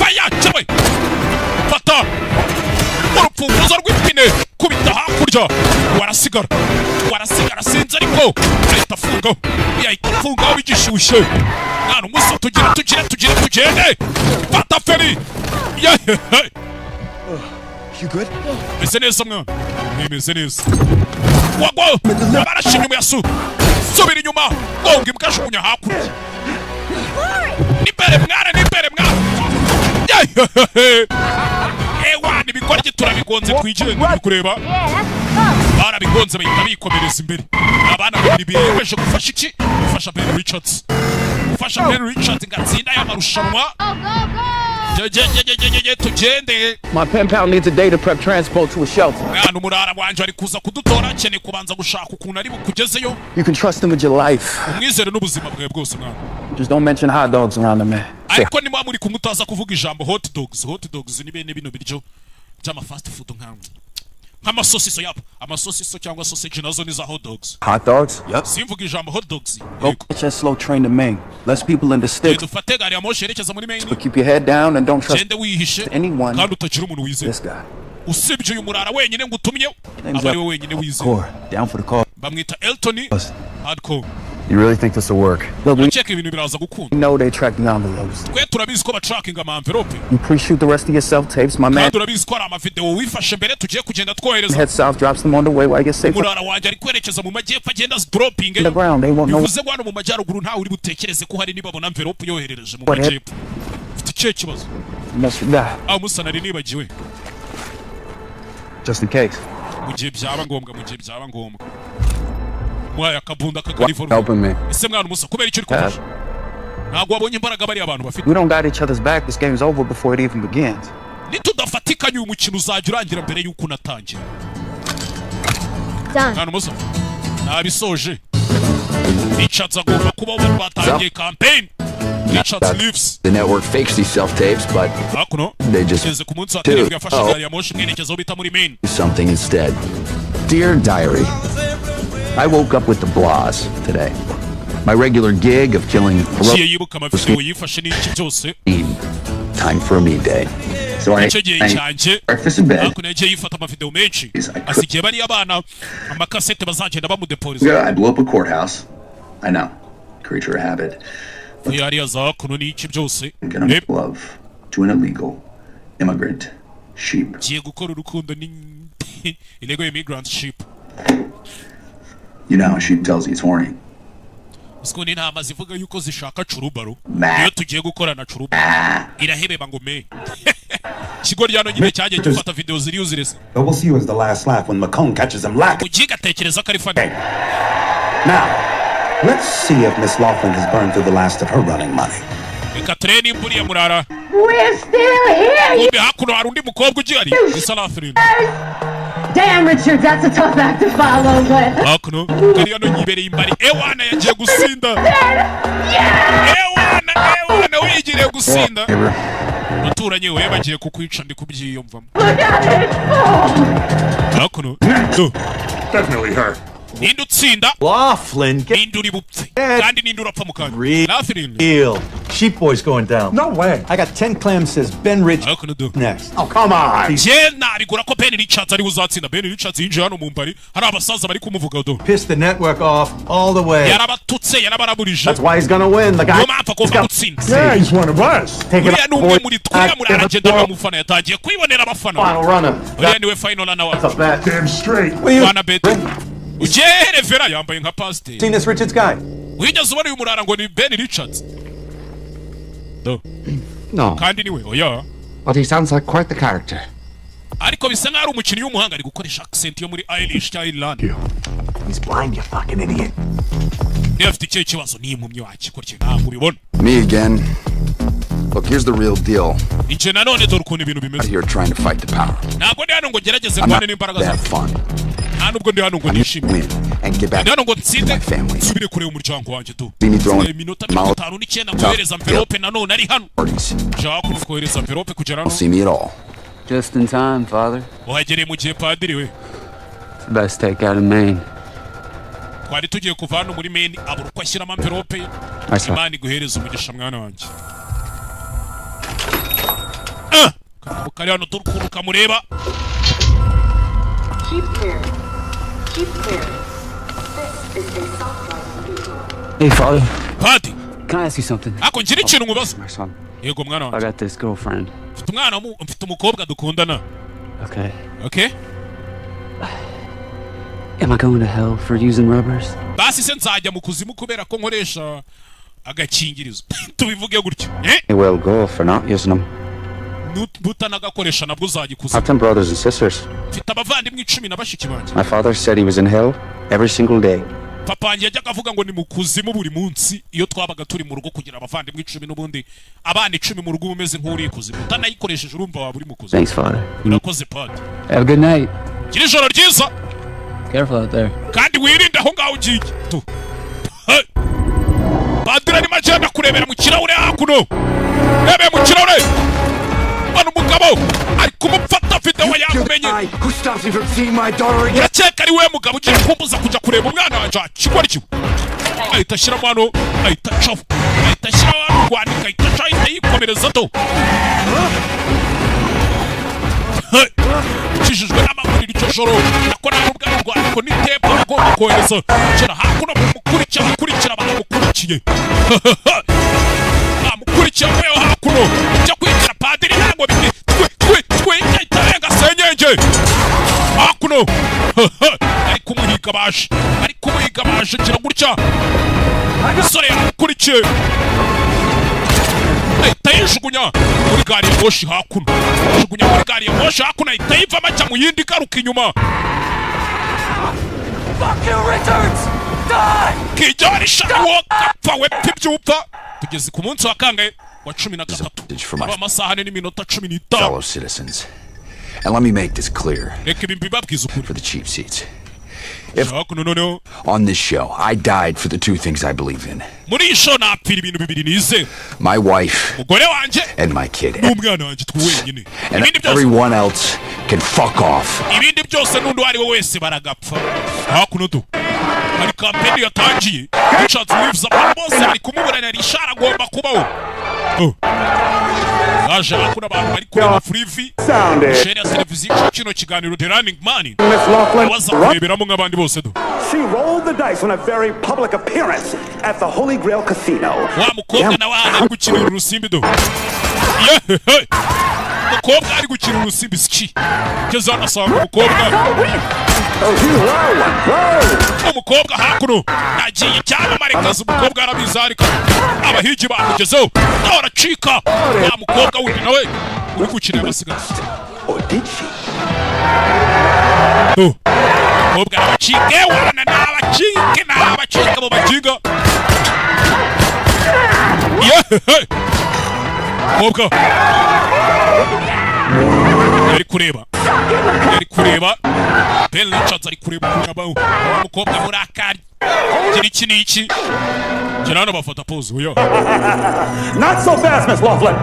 bayacawe. fata urupfunguzo rw'ipine, kubita hakurya, warasigara sinzi ariko ahita afungaho, yahita afungaho bigishyushye. mwana umusa tugende. fata feri. You good? meze neza mwana, meze neza. wagwa abarashe inyuma ya subira inyuma, gonga imbwa ajugunya hakurya. n'imbere mwana. ewa nibigoryi turabigonze, twigenze muri kureba. barabigonze bahita bikomereza imbere. abana babiri biyemeje gufasha iki, gufasha Ben Richards, ngatsinda y'amarushanwa. tugende. My pen pal needs a day to prep transport to a shelter. mwana umurara wanje ari kuza kudutora, akeneye kubanza gushaka ukuntu ari bukugezeyo. You can trust him with your life. umwizere n'ubuzima bwawe bwose mwana. Just don't mention hot dogs around him, man. ariko niba muri kumutaza kuvuga ijambo hot dogs ni bene bino biryo by'ama fast food nk'amasosiso yapo, amasosiso cyangwa sausage nazo ni za hot dogs. Hot dogs? Yep. simvuga ijambo hot dogs. Go get your slow train to Maine. Less people in the sticks. dufate gari ya moshi yerekeza muri Maine. But keep your head down and don't trust gende wihishe anyone. kandi utagira umuntu wizeye. This guy. usibye uyu murara wenyine ngo utumye, aba ari we wenyine wizeye. Down for the call. bamwita Elton Hardcore. You really think this will work? Look, we check ibintu biraza gukunda. know they track the envelopes. Twe turabizi ko batracking ama envelope. You pre-shoot the rest of your self-tapes, my man. Kandi turabizi ko ari ama video wifashe mbere tugiye kugenda twohereza. Head south, drops them on the way while I get safe. Murara wanje ari kwerekeza mu majyepfo agenda dropping. The ground, they won't know. Bivuze ngo hano mu majyaruguru ntawe uri butekereze ko hari nibabona envelope yoherereje mu majyepfo. Ufite icyo kibazo? Musana ari nibagiwe. Just in case. Mu gihe byaba ngombwa. Mwaya kabunda kakarivo. Helping me. Ese mwana musa kubera icyo uri kufasha. Ntabwo wabonye imbaraga bari abantu bafite. We don't got each other's back. This game's over before it even begins. Nitudafatikanye umukino uzajya urangira mbere yuko unatangira. Mwana musa. Nabisoje. Richards agomba kuba ubu batangiye campaign. Richards lives. The network fakes these self-tapes, but they just do something instead. Dear Diary, I woke up with the blahs today. My regular gig of killing time for a me day. So I breakfast in bed. I blew up a courthouse. I know. Creature of habit. I'm gonna make love to an illegal immigrant sheep. You know how sheep tells you it's horny. But we'll see you as the last laugh when Macomb catches him lacking. Now, let's see if Miss Laughlin has burned through the last of her running money. We're still here! Damn, Richard, that's a tough act to follow, but... Definitely her. Nindu tsinda Laughlin, Ninduri bupfe kandi nindura apfa mukanya real sheep boys going down. No way. I got 10 clams says Ben Rich next. Oh come on. Nabigura ko Ben Richards ari uzatsinda. Ben Richards yinjiye hano mu mbari hari abasaza bari kumuvuga do. Piss the network off all the way. Yarabatutse yarabaraburije. That's why he's gonna win. The guy. Yeah, he's one of us. Take it up. Final runner. That's a bet. Damn straight. Seen this Richards guy? Ben Richards. No. But he sounds like quite the character. He's blind, you fucking idiot. Me again. Look, here's the real deal. Out here trying to fight the power. I'm not to have fun. I need to win and get back to my family. See me throwing parties. Don't see me at all. Just in time, Father. It's the best takeout in Maine. Keep clear. Keep clear. This is a soft life. Hey, Father. Paddy. Can I ask you something? My son. I got this girlfriend. Okay. Okay? Am I going to hell for using rubbers? He will go for not using them. I have 10 brothers and sisters. My father said he was in hell every single day. Thanks, Father. Have a good night. Careful out there. Who stops me from seeing my daughter again? ijoro nako nta nubwo ari urwandiko n'itepo agomba kohereza kera hakuno mukurikira bamukurikiye bamukurikiye mweho hakuno ujya kwitira padiri ntabwo twitarenga senyenge hakuno ari kumuhiga baje kira gutya umusore yamukurikiye ahita yijugunya muri gari ya moshi hakuno ahita yivamo ajya mu yindi igaruka inyuma kijarisha wo kapfa we pibyupfa tugeze ku munsi wa kangahe wa 13 aba amasaha n'iminota 15 fellow citizens. And let me make this clear for the cheap seats. If on this show I died for the two things I believe in, my wife and my kid, and everyone else can fuck off. hari kampeni yatangiye Richard Reeves abantu bose bari kumuburanira ishara agomba kubaho aje hakuna abantu bari kureba Freevy share ya televiziyo kino kiganiro The Running Man waza kureberamo nk'abandi bose do She rolled the dice on a very public appearance at the Holy Grail Casino. Wa mukobwa na wana ari gukina urusimbi do mukobwa ari gukina urusimbi ski keza nasanga mukobwa umukobwa hakuno nagiye cyamamare kazi umukobwa arabizarika abahigi bamugezeho aracika wa mukobwa wundi nawe uri gukina amasigaye umukobwa arabacike wana n'abacike mu bakinga umukobwa yari kureba Ben Richards ari kureba kugabaho umukobwa murakari kiri iki niki kirano bafata pose uyo Not so fast, Miss Laughlin.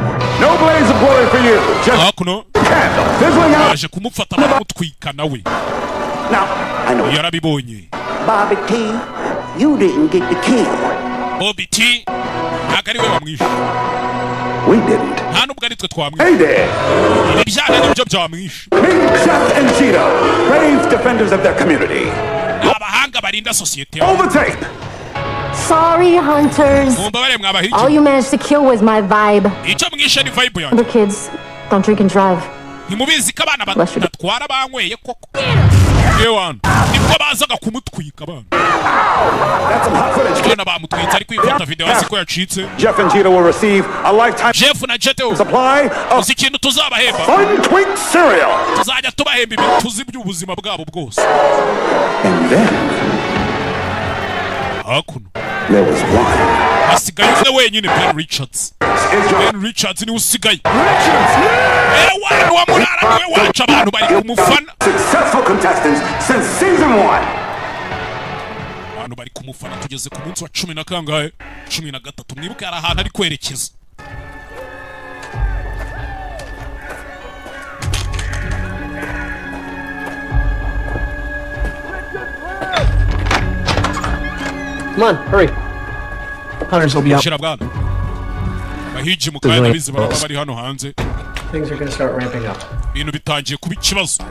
No blaze of glory for you. Just hakuno fizzling out. aje kumufata baramutwika nawe Now, I know yarabibonye Bobby T, you didn't get the key. Bobby T akari we bamwishe We didn't. nta nubwo ari twe twamwishe Hey there. ibyana nibyo byamwishe Meet Jeff and Cheeto, brave defenders of their community. abahanga barinda societe Hold the tape. Sorry, hunters. All you managed to kill was my vibe. The kids don't drink and drive. ntimubizi ko abana batwara banyweye koko yewana nibwo bazaga kumutwika abana abana bamutwitse ari kwifata video hasi ko yacitse Jeff and Cheeto will receive a lifetime Jeff na Cheeto supply of ikintu tuzabahemba Fun Twink cereal. tuzajya tubahemba ibintu tuzi by'ubuzima bwabo bwose And then hakuno there was one. asigaye umwe wenyine Ben Richards ni usigaye ewana wa murara niwe waca abantu bari kumufana Successful contestants since season 1. abantu bari kumufana tugeze ku munsi wa 10 na kangahe 13 mwibuke ari ahantu ari kwerekeza Come on, hurry. Hunters will be out. bahiji mukanya bizi baraba bari hano hanze Things are going to start ramping up. ibintu bitangiye kuba ikibazo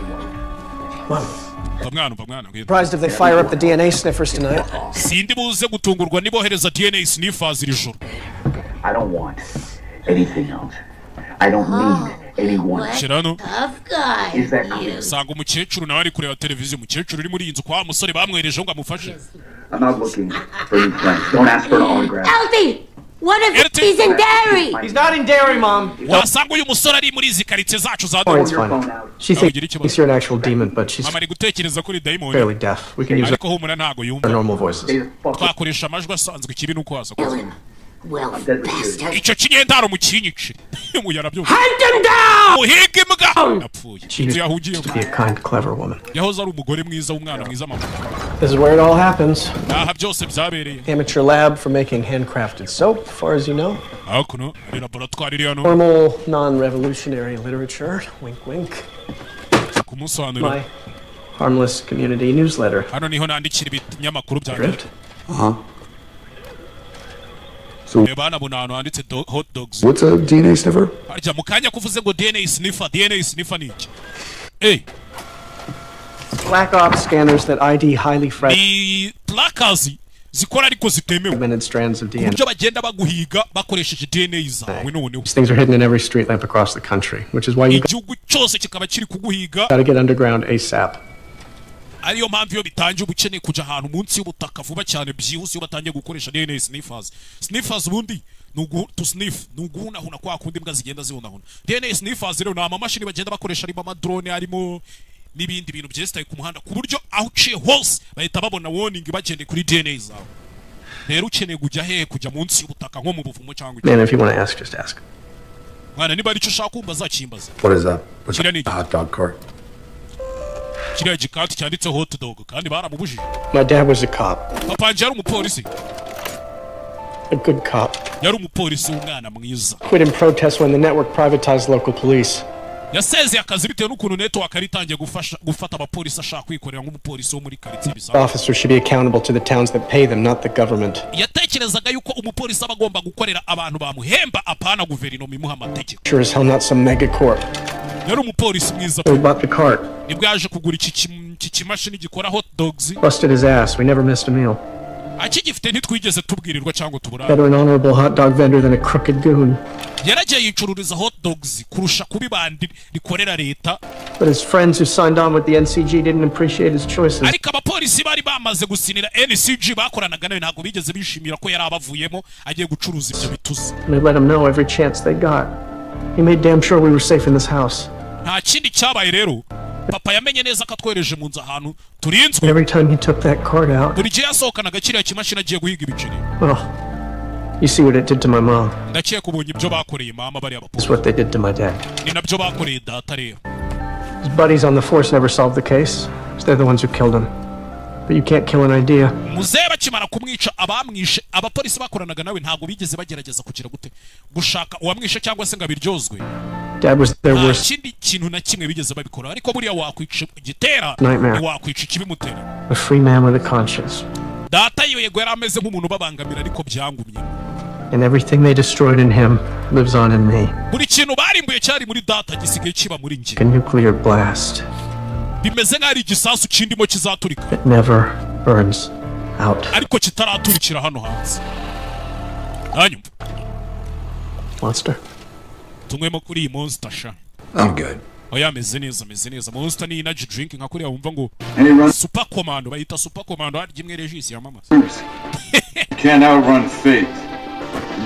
mwana Surprised if they fire up the DNA sniffers tonight. sindi buze gutungurwa nibohereza DNA sniffers iri joro I don't want anything else. I don't need anyone. Shirano sanga umukecuru nawe ari kureba televiziyo umukecuru uri muri inzu kwa musore bamwereje ngo amufashe I'm not looking for any friends. Don't ask for an autograph. Alfie! What if he's in dairy? He's not in dairy, Mom. wasanga uyu musore ari muri izi karitsiye zacu za Oh, it's fine. She thinks you're an actual demon, but she's mama ari gutekereza kuri daimoni fairly deaf. We can use ariko humura ntago yumva our normal voices. twakoresha amajwi asanzwe ikibi nuko haza Well, bastard. icyo kinyendaro mu kinyice muyarabyumva Hunt him down! muhige imbwa napfuye She used to be a kind, clever woman. yahoze ari umugore mwiza w'umwana mwiza mama This is where it all happens. aha byose byabereye Amateur lab for making handcrafted soap, far as you know. hakuno ari laboratoire iri hano Normal, non-revolutionary literature. Wink, wink. kumusobanurira My harmless community newsletter. hano niho nandikira ibinyamakuru byanjye bana bunano handitse hot dogs What's a DNA sniffer? harya mukanya kuvuze ngo DNA sniffer ni iki black ops scanners that ID highly fragmented. Plakazi zikora ariko zitemewe. Strands of DNA. Kubyo bagenda baguhiga bakoresheje DNA zawe noneho. These things are hidden in every street lamp across the country, which is why you igihugu cyose kikaba kiri kuguhiga. Gotta get underground ASAP. Ariyo mpamvu yo bitangiye ubukeneye kuja ahantu munsi y'ubutaka vuba cyane byihuse yo batangiye gukoresha DNA sniffers. Sniffers ubundi nugu to sniff nuguhunahuna kwa kundi mbwa zigenda zihunahuna. DNA sniffers rero ni amamashini bagenda bakoresha arimo amadrone arimo n'ibindi bintu byesitaye ku muhanda ku buryo aho uciye hose bahita babona warning bagende kuri DNA zawe. Rero ukeneye kujya hehe kujya munsi y'ubutaka nko mu buvumo cyangwa Man, if you want to ask, just ask. Mwana niba arico ushaka kumbaza kimbaza. What is that? What's a hot dog cart? Kiriya gikati cyanditse hot dog kandi baramubujije. My dad was a cop. Papa yari umupolisi. A good cop. Yari umupolisi w'umwana mwiza. Quit in protest when the network privatized local police. Yasezeye akazi bitewe n'ukuntu network ari itangiye gufata abapolisi ashaka kwikorera nk'umupolisi wo muri quartier bisa. Officers should be accountable to the towns that pay them, not the government. Yatekerezaga yuko umupolisi abagomba gukorera abantu bamuhemba apana guverinoma imuha amategeko. Sure as hell not some mega corp. Yari umupolisi mwiza. We bought the cart. Nibwo yaje kugura iki kimashini gikora hot dogs. Busted his ass. We never missed a meal. Akigifite ntitwigeze tubwirirwa cyangwa tubura. Better an honorable hot dog vendor than a crooked goon. Yaragiye yicururiza hot dogs kurusha kubibandi rikorera leta. But his friends who signed on with the NCG didn't appreciate his choices. Ariko abapolisi bari bamaze gusinira NCG bakoranaga nawe ntago bigeze bishimira ko yari abavuyemo agiye gucuruza ibyo bituzi. They let him know every chance they got. He made damn sure we were safe in this house. Nta kindi cyabaye rero. Papa yamenye neza ko atwereje mu nzu ahantu turinzwe. Every time he took that card out. Buri gihe yasohokanaga kiriya kimashini agiye guhiga ibiceri. Well, you see what it did to my mom. Ndakiye kubonye ibyo bakoreye mama bari abapolisi. That's what they did to my dad. Ni nabyo bakoreye data rero. His buddies on the force never solved the case. They're the ones who killed him. But you can't kill an idea. Muzee bakimara kumwica abamwishe abapolisi bakoranaga nawe ntago bigeze bagerageza kugira gute gushaka uwamwishe cyangwa se ngabiryozwe. Dad was their worst. Ikindi kintu na kimwe bigeze babikora ariko buriya wakwica igitera wakwica ikibimutera. A free man with a conscience. Data yego yari ameze nk'umuntu babangamira ariko byangumye. And everything they destroyed in him lives on in me. Buri kintu barimbuye cyari muri data gisigaye kiba muri nje. A nuclear blast. Bimeze nk'ari igisasu kindimo kizaturika. It never burns out. Ariko kitaraturikira hano hanze. Hanyuma. Monster. Tumwemo kuri iyi monster sha. I'm good. Oya meze neza. Monster ni energy drink nka kuriya wumva ngo Super Commando bayita Super Commando hari gimwe regis ya mama. Can't outrun fate.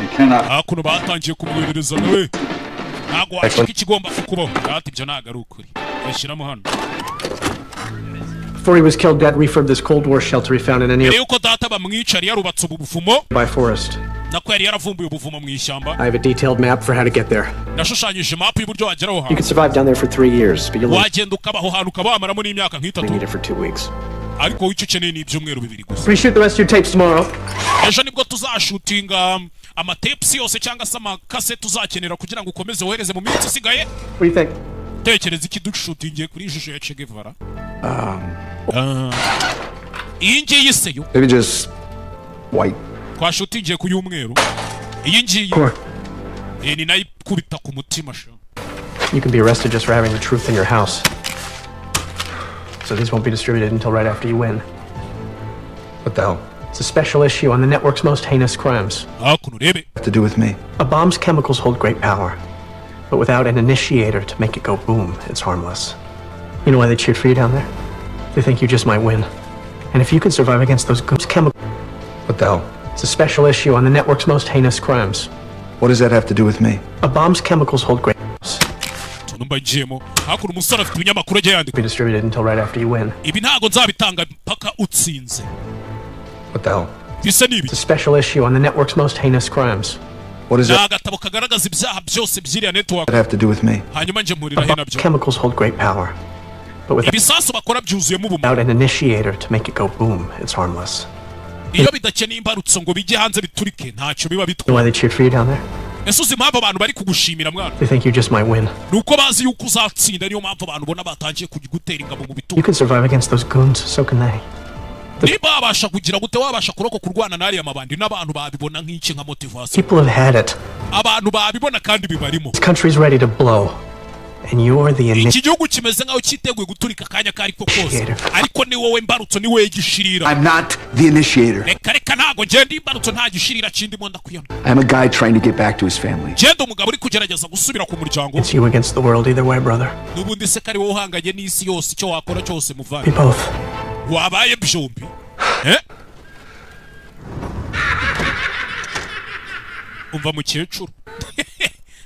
You cannot. Akuno batangiye kumwohereza nawe. Ntago washika ikigomba kukubaho. Ati byo ntago ari ukuri. Yashiramo hano. Before he was killed, Dad refurbed this Cold War shelter he found in any yuko data bamwica yarubatse ubuvumo by forest. Nako yari yaravumbuye ubuvumo mu ishyamba. I have a detailed map for how to get there. Nashushanyije map y'uburyo wageraho hantu. You can survive down there for 3 years, but you'll wagenda ukabaho hantu ukabamaramo n'imyaka nk'itatu. Need it for 2 weeks. Ariko wicyo ukeneye ni ibyumweru 2 gusa. Reshoot the rest of your tapes tomorrow. Ejo nibwo tuzashutinga amatapes yose cyangwa se amakase tuzakenera kugira ngo ukomeze wohereze mu minsi isigaye. What do you think? Tekereza iki dushutingiye kuri ishusho ya Che Guevara. Iyi ngiyi seyo. Maybe just white. Kwa shutingiye ku y'umweru. Iyi ngiyi. Ni nayo kubita ku mutima sha. You can be arrested just for having the truth in your house. So these won't be distributed until right after you win. What the hell? It's a special issue on the network's most heinous crimes. What to do with me? A bomb's chemicals hold great power. But without an initiator to make it go boom, it's harmless. You know why they cheered for you down there? They think you just might win. And if you can survive against those chemicals... What the hell? It's a special issue on the network's most heinous crimes. What does that have to do with me? A bomb's chemicals hold great... Be distributed until right after you win. Ibi ntago nzabitanga mpaka utsinze. What the hell? Bisa nibi. It's a special issue on the network's most heinous crimes. What is that? Agatabo kagaragaza ibyaha byose by'iriya network. That have to do with me? Hanyuma nje mpurira he nabyo. Chemicals hold great power. But ibisasu bakora byuzuyemo ubumuntu. Without an initiator to make it go boom, it's harmless. Iyo bidakeneye imbarutso ngo bijye hanze biturike ntacyo biba bitwa. You know why they cheered for you down there? Esuzi impamvu abantu bari kugushimira mwana. They think you just might win. Nuko bazi yuko uzatsinda niyo mpamvu abantu bona batangiye kugutera ingabo mu bitugu. You can survive against those goons, so can they. Niba abasha kugira gute wabasha kuroko kurwana nari amabandi n'abantu babibona nk'iki nka motivation. People have had it. Abantu babibona kandi bibarimo. This country's ready to blow. And you're the initiator. I'm not the initiator. I'm a guy trying to get back to his family. It's you against the world either way, brother. We both. Umva mukecuru.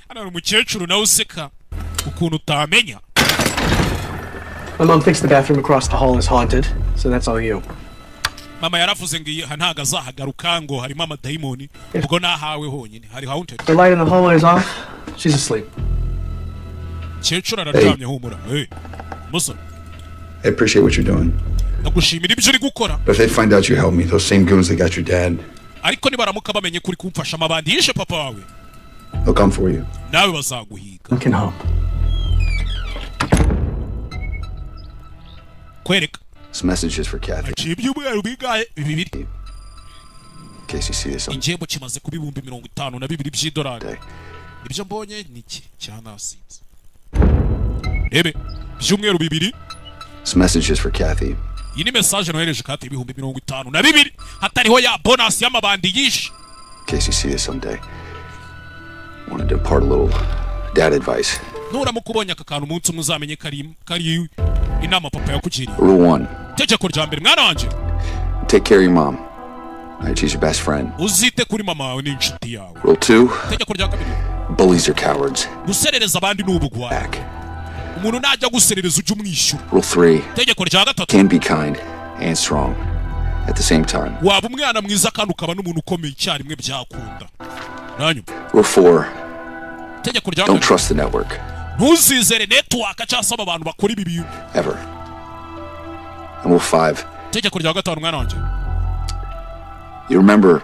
Ana mukecuru nawe useka ukuntu utamenya. My mom thinks the bathroom across the hall is haunted, so that's all you. Mama yaravuze ngo ntaga azahagaruka ngo harimo amadayimoni ubwo nahawe honyine hari haunted. The light in the hallway is off. She's asleep. Mukecuru araryamye humura. Musa. I appreciate what you're doing. Nagushimira ibyo uri gukora. But if they find out you helped me, those same goons that got your dad. Ariko nibaramuka bamenye kuri kumfasha amabandi yishe papa wawe. They'll come for you. Nawe bazaguhiga. You can hope. Kwereka. This message is for Kathy. Achibyubweru bigaye bibiri. In case you see this. Injembo kimaze kuba 52,000 by'idolari. Ibyo mbonye niki cyanasinze. Ebe byumweru bibiri. This message is for Kathy. Iyi ni message nohereje Kathy 52,000 hatariho ya bonus y'amabandi yishe. In case you see this someday. Wanted to impart a little dad advice. Nuramukubonye aka kantu umunsi muzamenye kari inama papa yakugiriye. Rule 1. Tegeko rya mbere mwana wanje. Take care of your mom. She's your best friend. Uzite kuri mama wawe n'inshuti yawe. Rule 2. Tegeko rya kabiri. Bullies are cowards. Guserereza abandi n'ubugwa. Umuntu najya guserereza ujye umwishyura. Rule 3. Tegeko rya gatatu. Can be kind and strong at the same time. Waba umwana mwiza kandi ukaba n'umuntu ukomeye icyarimwe byakunda. Nanyu. Rule 4. Tegeko rya Don't trust the network. Ntuzizere network cyangwa abantu bakora ibi bintu. Ever. And rule 5. Tegeko rya gatanu mwana wanje. You remember,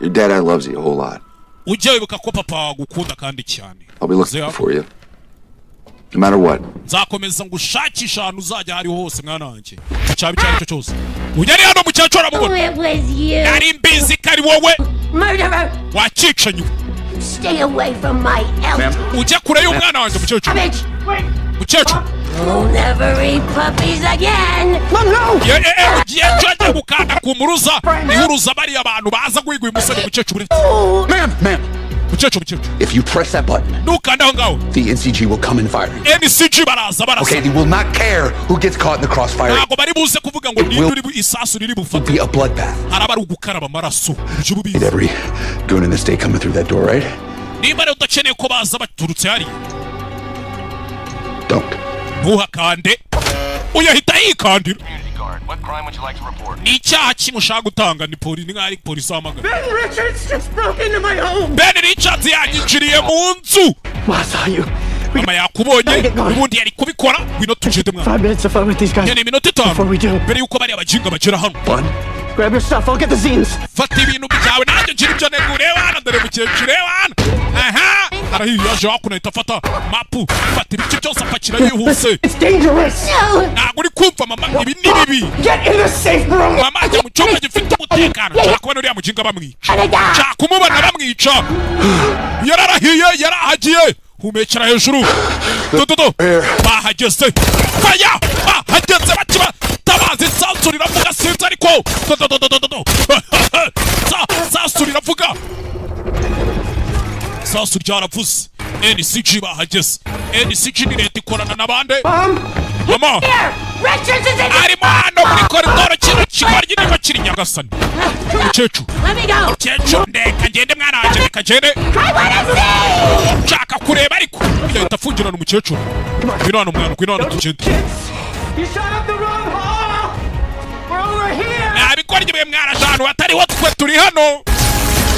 your dad loves you a whole lot. Ujye wibuka ko papa gukunda kandi cyane. I'll be looking for you. No matter what. Nzakomeza ngushakisha ahantu uzajya hari hose mwana wanje. Cyaba cyari cyo cyose. Ujyari hano mukecuru aramubona. Yari mbizi kari wowe. Murderer. Wacicanye. Stay away from my elf. Ujye kure y'umwana wanje mukecuru. Mukecuru. You'll never eat puppies again. No. Jya gukanda ku muruza. Ihuruza bari abantu baza guhigwa umusore mukecuru. Ma'am. If you press that button, the NCG will come and fire you. Okay, they will not care who gets caught in the crossfire. It will be a bloodbath. Need every goon in the state coming through that door, right? Don't. What crime would you like to report? Ben Richards just broke into my home. Ben Richards yanyinjiriye mu nzu. I saw you. Mama yakubonye ubundi yari kubikora ngwino tujede mwana. 5 minutes to fight with these guys. Yene minute 5 before we do. Mbere yuko bari abajinga bagera hano. Grab your stuff, I'll get the zines. Fata ibintu byawe nanjye njiri byo negure wana dore mukecure wana. Aha! Arahiye aje hakunahita fata mapu. Fata ibiki byose apakira yihuse. It's dangerous. Ntabwo uri kumva mama ibi ni bibi. Get in the safe room. Mama ajya mu cyumba gifite umutekano. Cyakubona uriya mujinga bamwica. Cyakumubona bamwica. Yararahiye yarahagiye. Humekera hejuru. Dododo. Bahageze. Faya! Bahageze bakiba. Tabazi sansurira vuga sinzi ariko. Dodododododo. Sansurira vuga. Sansurira ryaravuze. NCG bahageze. NCG ni leta ikorana n'abande. Mama. Richards is in Ari mano muri koridoro kintu kibarye niba kiri Nyagasani. Mukecuru. Mukecuru ndeka ngende mwana wanje reka ngende. Nshaka kureba ariko. Yahita afungirana umukecuru. Ngwino hano mwana ngwino hano tugende. You shot up the wrong hall. We're over here. Nabikora igihe mwana jano atariho twe turi hano.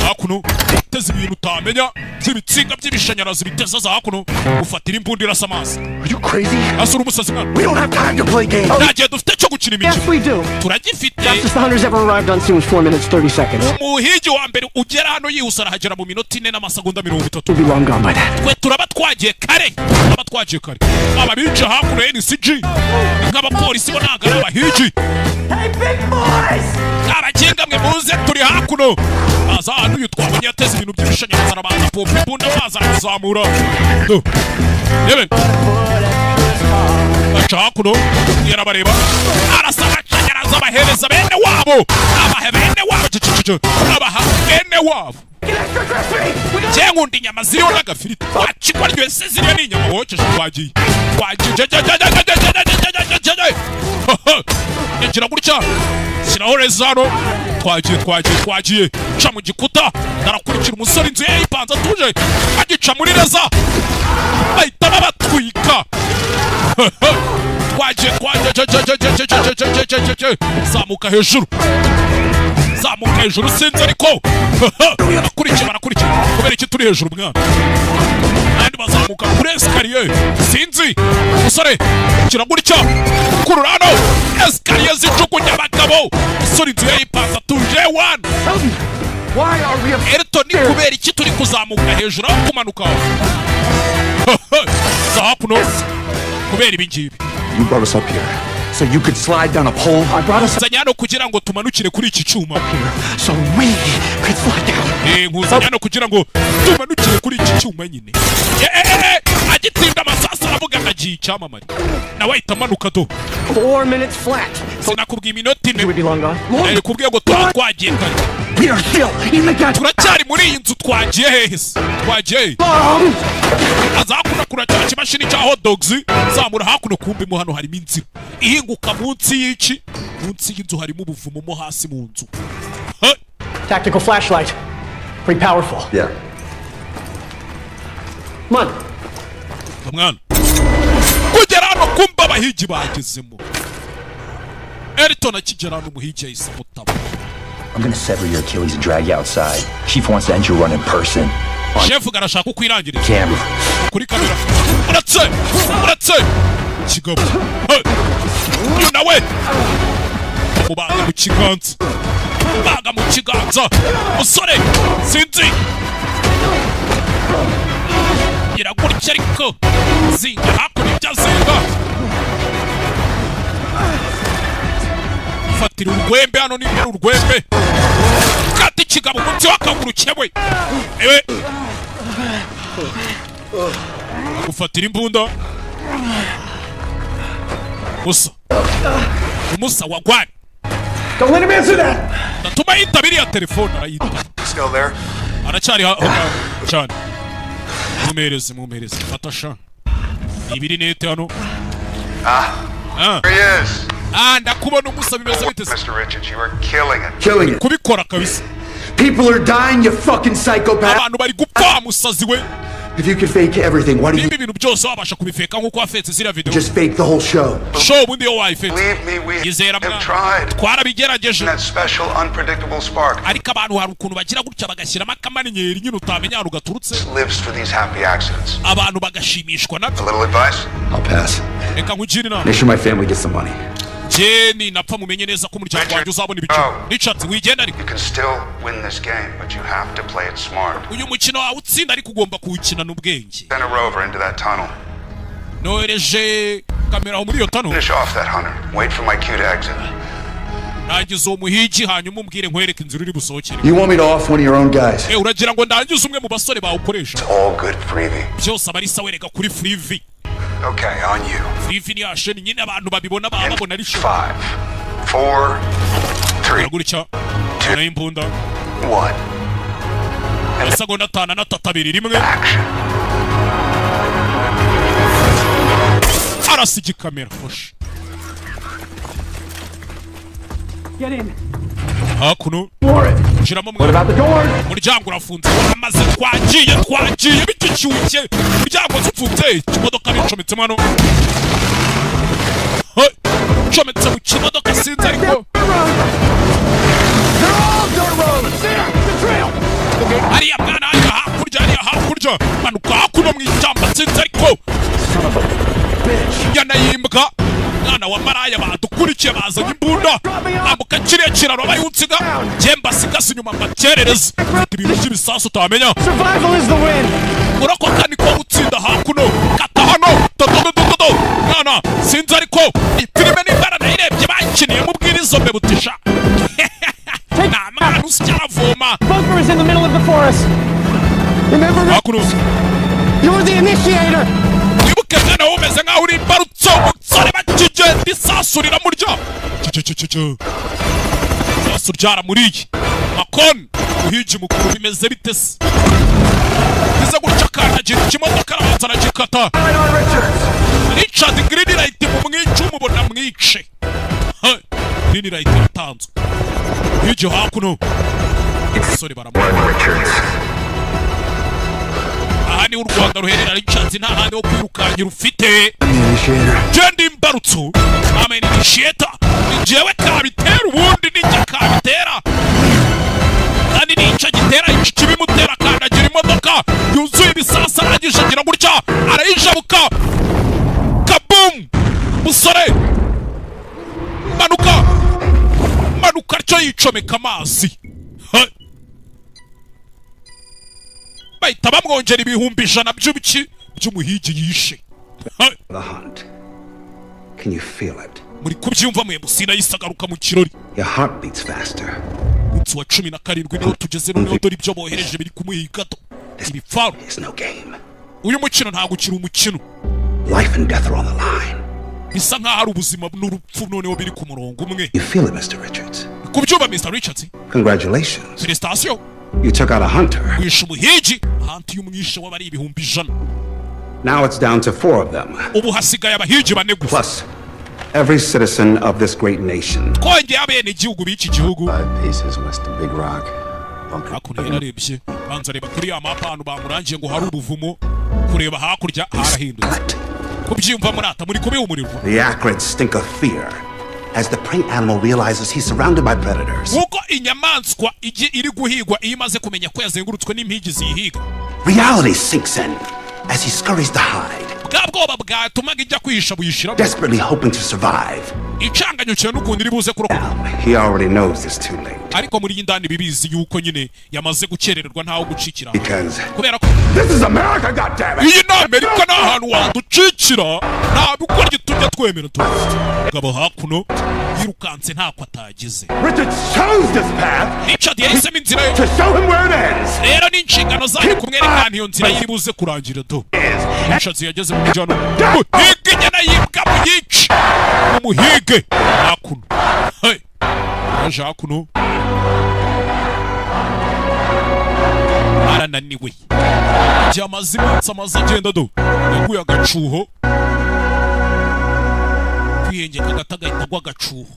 Hakuno teze ibintu utamenya by'ibitsinga by'ibishanyarazi biteza za hakuno ufatira imbundira samasi. Are you crazy? Asura umusazi mwana. We don't have time to play games. Nagiye dufite cyo gukina imikino. Yes we do. Turagifite. Fastest the hunters ever arrived on scene was 4 minutes 30 seconds. Umuhigi wa mbere ugera hano yihuse arahagera mu minota 4 n'amasegonda 30. We'll be long gone by that. Twe turaba twagiye kare. Ababica hakuno NCG. Nk'abapolisi bo nagara abahigi. Hey big boys! Abagenga mwe muze turi hakuno. Aza hano yitwabonye yateze ibintu by'ibishanyarazi arabanza pompa imbunda baza kuzamura. Yewe. Achakuno yarabareba. Arasaba cyanyaraza abahereza bene wabo. Abahebene wabo cici. Abaha bene wabo. Cyengundi inyama ziriho n'agafiriti. Wacikwa ryose ziriho n'inyama wokeje twagiye. Yagira gutya. Sinaho rezano. Twagiye. Ca mu gikuta. Ndarakurikira umusore inzu ye yipanze atuje. Agica muri reza. Bahita babatwika. Twagiye. Zamuka hejuru sinzi ariko barakurikira kubera iki turi hejuru mwana kandi bazamuka kuri esikariye sinzi umusore kira gutya kururano esikariye zijugunya abagabo umusore inzu yayipanze atuje one Elton ni kubera iki turi kuzamuka hejuru aho kumanuka zahakuno kubera ibi ngibi. You brought us up here so you could slide down a pole. I brought us zanyano kugira ngo tumanukire kuri iki cyuma so we could slide down. Nkuzanyano kugira ngo tumanukire kuri iki cyuma nyine. Agitinda amasasa aravuga ngagiye icyamamare nawe ahita amanuka do 4 minutes flat. Sinakubwiye iminota ine kubwiye ngo twagiye kare. We are still in the gas. Turacyari muri iyi nzu twagiye hehe se twagiye azakuna kuracyari kimashini cya hot dogs zamura hakuno kumbi mu hano harimo inzira ihinguka munsi y'iki munsi y'inzu harimo ubuvumo mo hasi mu nzu. Tactical flashlight. Pretty powerful. Yeah. Come on. Mwana kugera hano kumba abahigi bagezemo. Elton akigera hano umuhigi yahise mutaba. I'm gonna sever your Achilles and drag you outside. Chief wants to end your run in person. Chef garashaka ukwirangirira. Camera. Kuri kamera. Uratse. Kigabo. You nawe. Mubaga mu kiganza. Musore. Sinzi. Iragurikira ariko. Zinga hakuno ibyazinga. Fatira urwembe hano ni urwembe. Kati kigabo munsi wakaguru cyewe. Ewe. Ufatira imbunda. Musa wagwani. Don't let him answer that. Natuma yitabiri ya telefone arayita. Still there? Aracyari cyane. Mumereze. Fatasha. Ibiri nete hano. There he is. Ndakubona umusa bimeze bite se? Mr. Richards, you are killing it. Kubikora kabisa. People are dying, you fucking psychopath. Abantu bari gupfa musazi we. If you could fake everything, why do you ibintu byose wabasha kubifeka nkuko wafetse zira video? Just fake the whole show. Show bundi yo wife. Believe me, we have tried. Twarabigerageje. That special unpredictable spark. Ariko abantu hari ukuntu bagira gutya bagashyiramo akamaninyeri nyine utamenya aho gaturutse. Lives for these happy accidents. Abantu bagashimishwa nabyo. A little advice? I'll pass. Reka nkugire inama. Make sure my family gets some money. Jenny napfa mumenye neza ko umuryango wanjye uzabona ibiciro. Richard wigenda ariko. You can still win this game, but you have to play it smart. Uyu mukino wawe utsinda ariko ugomba kuwukina n'ubwenge. Send a rover into that tunnel. Nohereje kamera aho muri iyo tunnel. Finish off that hunter. Wait for my cue to exit. Nangize umuhigi hanyuma umbwire nkwereke inzira iri busohokere. You want me to off one of your own guys? Uragira ngo ndangize umwe mu basore bawukoresha. It's all good freebie. Byose abari sawereka kuri freebie. Okay, on you. Freebie ni asheni nyine abantu babibona babona ari show. 5, 4, 3. Aguricha. Na imbunda. 1. Seconda tana na tatabiri rimwe. Arasigi kamera hosh. Get in. Hakuno. Shiramo What about the door? Umuryango urafunze. Amaze twagiye bikicyuke. Umuryango ufunze. Imodoka bicometse hano. Cometse mu kimodoka sinzi ariko. Ariya mwana hakurya. Manuka hakuno mu ishyamba sinzi ariko. Yanayimbwa. Mwana wa maraya badukurikiye bazanye imbunda. Ambuka kiriya kiraro bayunsiga. Jemba sigasi nyuma makerereza. Ibintu by'ibisasu utamenya. Survival is the win. Urakoka niko gutsinda hakuno. Kata hano. Dododododo. Mwana sinzi ariko. Itirime n'imbara nayirebye bakiniye mu bwirizo mbe butisha. Na mwana usyavoma. Bunker is in the middle of the forest. Remember, hakuno. You're the initiator. wibuke mwana wumeze nkaho uri imbarutso umusore bakigenda isasu riramurya isasu ryaramuriye makoni uhigi mukuru bimeze bite se bize gutya akandagira ikimodoka arabanza aragikata Richard green light mu mwica umubona mwice green light yatanzwe higi hakuno umusore baramubona aha ni u Rwanda ruherera Richard nta handi wo kwirukangira ufite genda imbarutso amen initiator njyewe kabitera ubundi ninjye kabitera kandi nica gitera ikibimutera kandagira imodoka yuzuye ibisasa arangije agira gutya arayijabuka kabum musore manuka cyo yicomeka amazi bahita bamwongera ibihumbi 100 by'umuhigi yishe Can you feel it? muri kubyumva mwe musina yisagaruka mu kirori Your heart beats faster. Umunsi wa 17 niho tugeze noneho dore ibyo bohereje biri kumuhigato ibifaru uyu mukino ntago ukiri umukino Life and death are on the line. bisa nkaho ari ubuzima n'urupfu noneho biri ku murongo umwe You feel it, Mr. Richards? kubyumva Mr. Richards Congratulations. Félicitations. You took out a hunter. Wishe umuhigi hantu y'umwishe w'abari ibihumbi 100. Now it's down to 4 of them. Ubu hasigaye abahigi bane gusa. Plus every citizen of this great nation. Konge abene igihugu b'iki gihugu. 5 paces west of Big Rock. Hakurya yararebye banza reba kuri amapanu bamurangiye ngo hari ubuvumo kureba hakurya harahindutse. Kubyumva murata muri kubi umuriro. The acrid stink of fear as the prey animal realizes he's surrounded by predators. Uko inyamaswa iri guhigwa iyo imaze kumenya ko yazengurutswe n'impigi zihiga. Reality sinks in as he scurries to hide. Bwabwoba bwatumaga ijya kwihisha buyishira. Desperately hoping to survive. Icanganyo cyane n'ukundi ribuze kurokoka. He already knows it's too late. Ariko muri indani bibizi yuko nyine yamaze gukerererwa ntaho gucikira. Kubera ko this is America, goddammit. Iyi ni Amerika nta hantu waducikira nta bikora gitujya twemera tu. Gabo hakuno yirukanse ntako atagize. Richard chose this path. Richard yahisemo inzira ye. To show him where it ends. Rero ni inshingano zayo kumwerekana iyo nzira yiribuze kurangira do. Richard yageze mu mujyano. Muhige nyana yibwa mu yici. Umuhige hakuno. Hey. Aje hakuno. Arananiwe. Byamaze iminsi amaze agenda do. Yaguye agacuho. Kwiyengeka agatagahita gw'agacuho.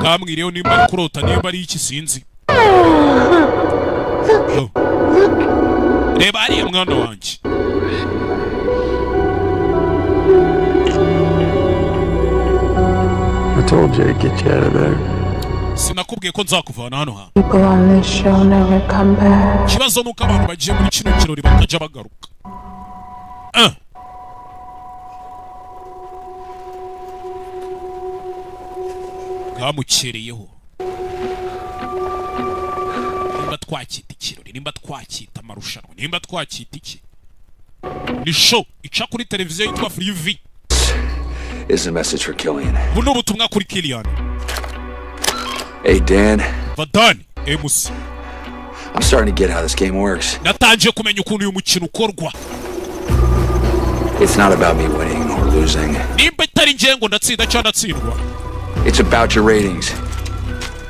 Kamwiriyeho nimba ari kurota nimba ari iki sinzi. Reba hariya mwana wanjye. I told you I'd get you out of there. Sinakubwiye ko nzakuvana hano ha. People on this show never come back. Kibazo nuko abantu bagiye muri kino kirori bakaja bagaruka. Gamukereyeho. Nimba twakita ikirori, nimba twakita amarushanwa, nimba twakita iki. Ni show ica kuri televiziyo yitwa Free V. Is a message for Killian. Buno butumwa kuri Killian. Hey Dan. Vadani, MC. I'm starting to get how this game works. Natangiye kumenya ukuntu uyu mukino ukorwa. It's not about me winning or losing. Nimba itari ngiye ngo ndatsinda cyangwa ndatsindwa. It's about your ratings.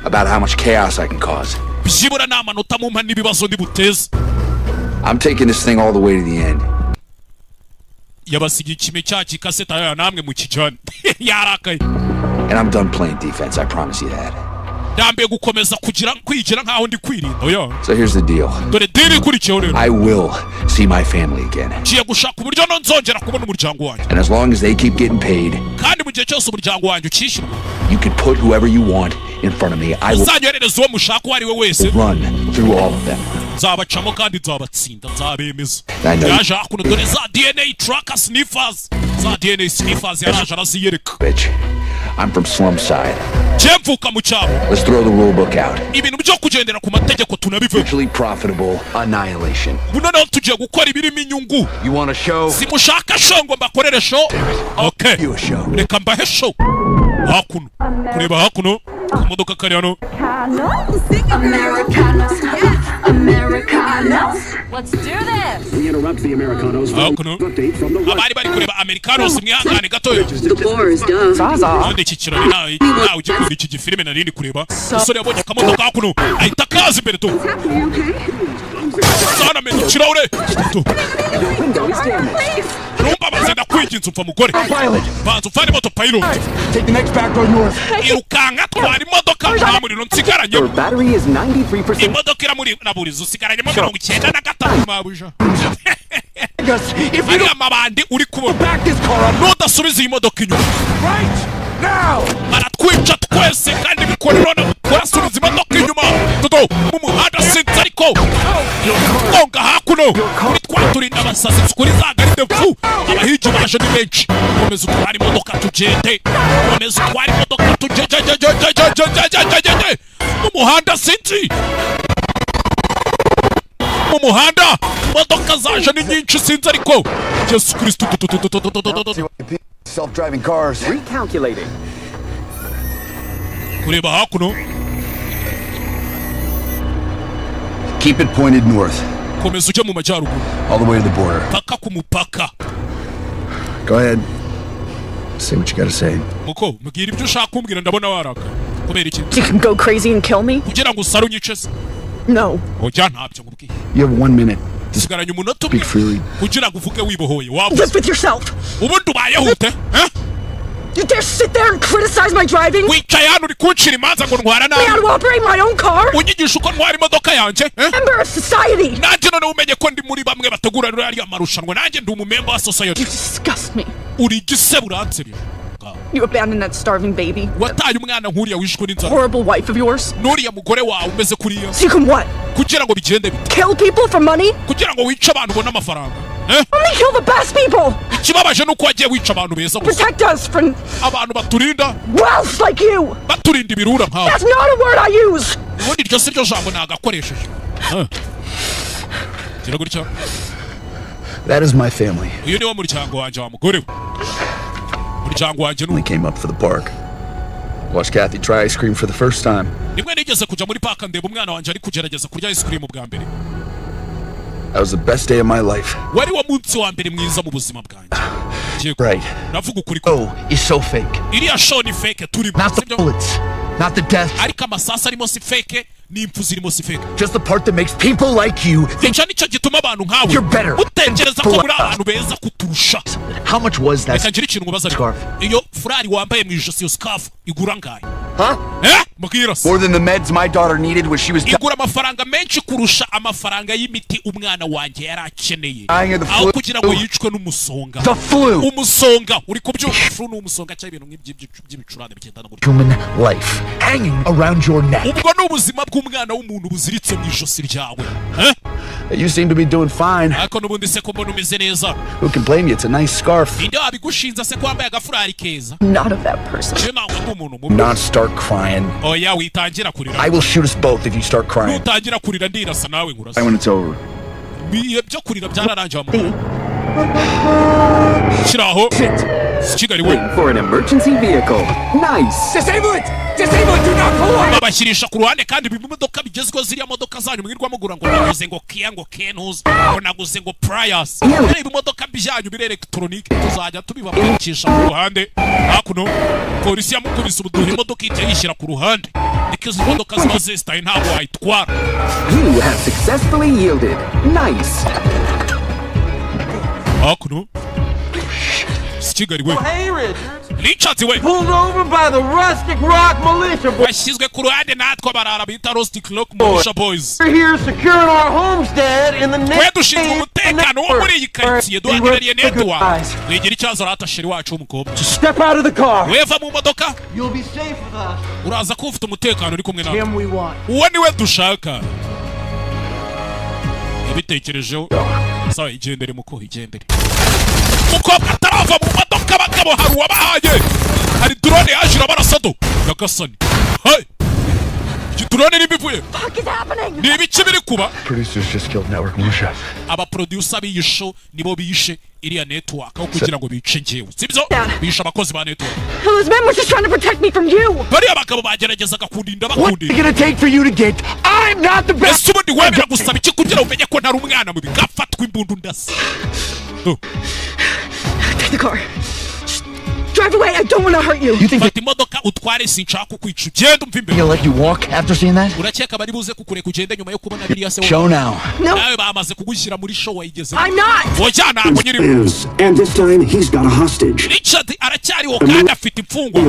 About how much chaos I can cause. Byibura n'amanota mu mpa n'ibibazo ndibuteza. I'm taking this thing all the way to the end. Yabasigiye ikime cyaki kaseta ya namwe mu kijana. Yarakaye. And I'm done playing defense, I promise you that. Dambe gukomeza kwigira nkaho ndi kwirinda oya. So here's the deal. Dore deal ikurikiyeho rero. I will see my family again. Ngiye gushaka uburyo nzongera kubona umuryango wanjye. And as long as they keep getting paid. Kandi mu gihe cyose umuryango wanjye ukishyurwa. You can put whoever you want in front of me. I will. Uzanyohereza uwo mushaka uwo ari we wese. Run through all of them. Nzabacamo kandi nzabatsinda nzabemeza. Yaje hakuno dore za DNA tracker sniffers. Za DNA sniffers yaraje araziyereka. I'm from slum side. Jemvuka mu cyabo. Let's throw the rule book out. Ibintu byo kugendera ku mategeko tunabive. Mutually profitable annihilation. Buno naho tugiye gukora ibirimo inyungu. You want a show? Simushaka show ngo mbakorere show. Okay. You a show. Reka mbahe show. hakuno kureba hakuno imodoka kari hano hakuno abari bari kureba Americanos mwihangane gatoya kandi iki kirori nawe ugikunda iki gifilime narindi kureba umusore yabonye akamodoka hakuno ahita kaza imbere tu sana menya ikirahure rumba bazenda kwiginza upfa mugore banza ufane moto pilot irukanga twari imodoka nta muriro nsigaranye imodoka iramuraburiza usigaranyemo 95 mabuja ari amabandi uri kubona nudasubiza iyi modoka inyuma baratwica twese kandi bikorerona turasubiza imodoka inyuma tudo mu muhanda sinzi ariko konga hakuno kuri twaturinda abasazi kuri za garide pfu abahigi baje ni benshi komeza utwara imodoka tugende komeza utwara imodoka tugende mu muhanda sinzi mu muhanda imodoka zaje ni nyinshi sinzi ariko Yesu Kristo self-driving cars. Recalculating. kureba hakuno Keep it pointed north. komeza ujya mu majyaruguru All the way to the border. paka ku mupaka. Go ahead. Say what you gotta say. Muko, mbwira ibyo ushaka kumbwira ndabona waraka. Kubera iki? You can go crazy and kill me? Kugira ngo usare unyicese. No. Oja ntabyo ngubwiye. You have 1 minute. Sigaranye umunota umwe. Kugira ngo uvuge wibohoye. Live with yourself. Ubundi ubayeho ute? You dare sit there and criticize my driving? Wicaye hano uri kunshira imanza ngo ntwara nabi. I how to operate my own car? Unyigisha uko ntwara imodoka yanjye? Member of society. Nanjye none umenye ko ndi muri bamwe bategura rero ari amarushanwa. Nanjye ndi umumember wa society. You disgust me. Uri giseburanseri. You abandoned that starving baby. Wataye umwana nkuriya wishwe n'inzara. Horrible wife of yours. Nuriya mugore wawe umeze kuriya. So you can what? Kugira ngo bigende bite. Kill people for money? Kugira ngo wice abantu ubona amafaranga. Only kill the best people. Ikibabaje nuko wagiye wica abantu beza gusa. Protect us from abantu baturinda. Wealth like you. Baturinda ibirura nkawe. That's not a word I use. Ubundi iryo si ryo jambo nagakoresheje. Kira gutya. That is my family. Uyu ni wo muryango wanje wa mugore. Muryango wanje We came up for the park. Watched Kathy try ice cream for the first time. Nimwe nigeze kuja muri park ndeba umwana wanje ari kugerageza kurya ice cream bwa mbere. That was the best day of my life. Wari wo munsi wa mbere mwiza mu buzima bwanjye. Right. Navuga ukuri ko. Oh, it's so fake. Iriya show ni fake turi. Not the bullets. Not the death. Ariko amasasa arimo si fake. N'impfu zirimo si fake. Just the part that makes people like you think nicyo gituma abantu nkawe you're better. utekereza ko muri abantu beza kuturusha. How much was that? Reka ngira ikintu mubaza ariko. Iyo furari wambaye mu ijosi yo scarf igura ngahe? Mbwira se. More than the meds my daughter needed when she was igura amafaranga menshi kurusha amafaranga y'imiti umwana wanjye yari akeneye. Aho kugira ngo yicwe n'umusonga. The flu. Umusonga uri kubyuka flu n'umusonga cyangwa ibintu by'ibicurane bigendana gutyo. Human life hanging around your neck. Ubwo n'ubuzima bw'umwana w'umuntu buziritse mu ijosi ryawe. You seem to be doing fine. Ariko n'ubundi se ko mbona umeze neza. Who can blame you? It's a nice scarf. Ninde wabigushinza se ko wambaye agafurari keza? Not of that person. Not start crying. Oya witangira kurira. I will shoot us both if you start crying. Utangira kurira ndirasa nawe ngurasa. When it's over. Biye byo kurira byararangiye amakuru. Shiraho. Kigali we. For an emergency vehicle. Nice. Disable it. Disable it. Do not pull on. Babashyirisha ku ruhande kandi bimodoka bigezweho ziriya modoka zanyu mwirwa mugura ngo naguze ngo Kia ngo Kenus ngo naguze ngo Prius. Reba imodoka byanyu bire electronique tuzajya tubibabikisha ku ruhande. Hakuno polisi yamukubise ubuduhe imodoka ije yishyira ku ruhande. Because imodoka ziba zestaye ntabwo wayitwara. You have successfully yielded. Nice. Hakuno Kigali we. Hey, Richards. Richards we. Pulled over by the Rustic Rock Militia Boys. Bashyizwe ku ruhande natwe barara bita Rustic Rock Militia Boys. We're here securing our homestead in the name. Twe dushinzwe umutekano wo muri iyi karitsiye duhagarariye netwa. Wigira icyazo rata sheri wacu w'umukobwa. Step out of the car. Weva mu modoka. You'll be safe with us. Uraza ko ufite umutekano uri kumwe nawe. Him we want. Uwo niwe dushaka. Yabitekerejeho. Sawa igendere muko igendere. Umukobwa atarava mu modoka abagabo hari uwabahaye. Hari drone yaje irabarasado. Gagasani. Hey. drone nibivuye Fuck is happening? ni ibiki biri kuba Producers just killed network militia. aba producer b'iyisho nibo bishe iriya network aho kugira ngo bice njyewe sibyo bishe abakozi ba network. Those men were just trying to protect me from you. bariya bagabo bageragezaga kundinda bakundinda. What are you gonna take for you to get? I'm not the best. ese ubundi wemera gusaba iki kugira umenye ko ntari umwana mubi gafatwa imbundu ndasa. Take the car. Drive away. I don't want to hurt you. You think fata imodoka utware sinshaka kukwica ugenda umva imbere. They'll let you walk after seeing that? urakeka bari buze kukureka ugende nyuma yo kubona biriya se Show now. nawe bamaze kugushyira muri show wayigeze. I'm not. oya ntabwo nyiri. And this time he's got a hostage. Richard aracyariho kandi afite imfungwa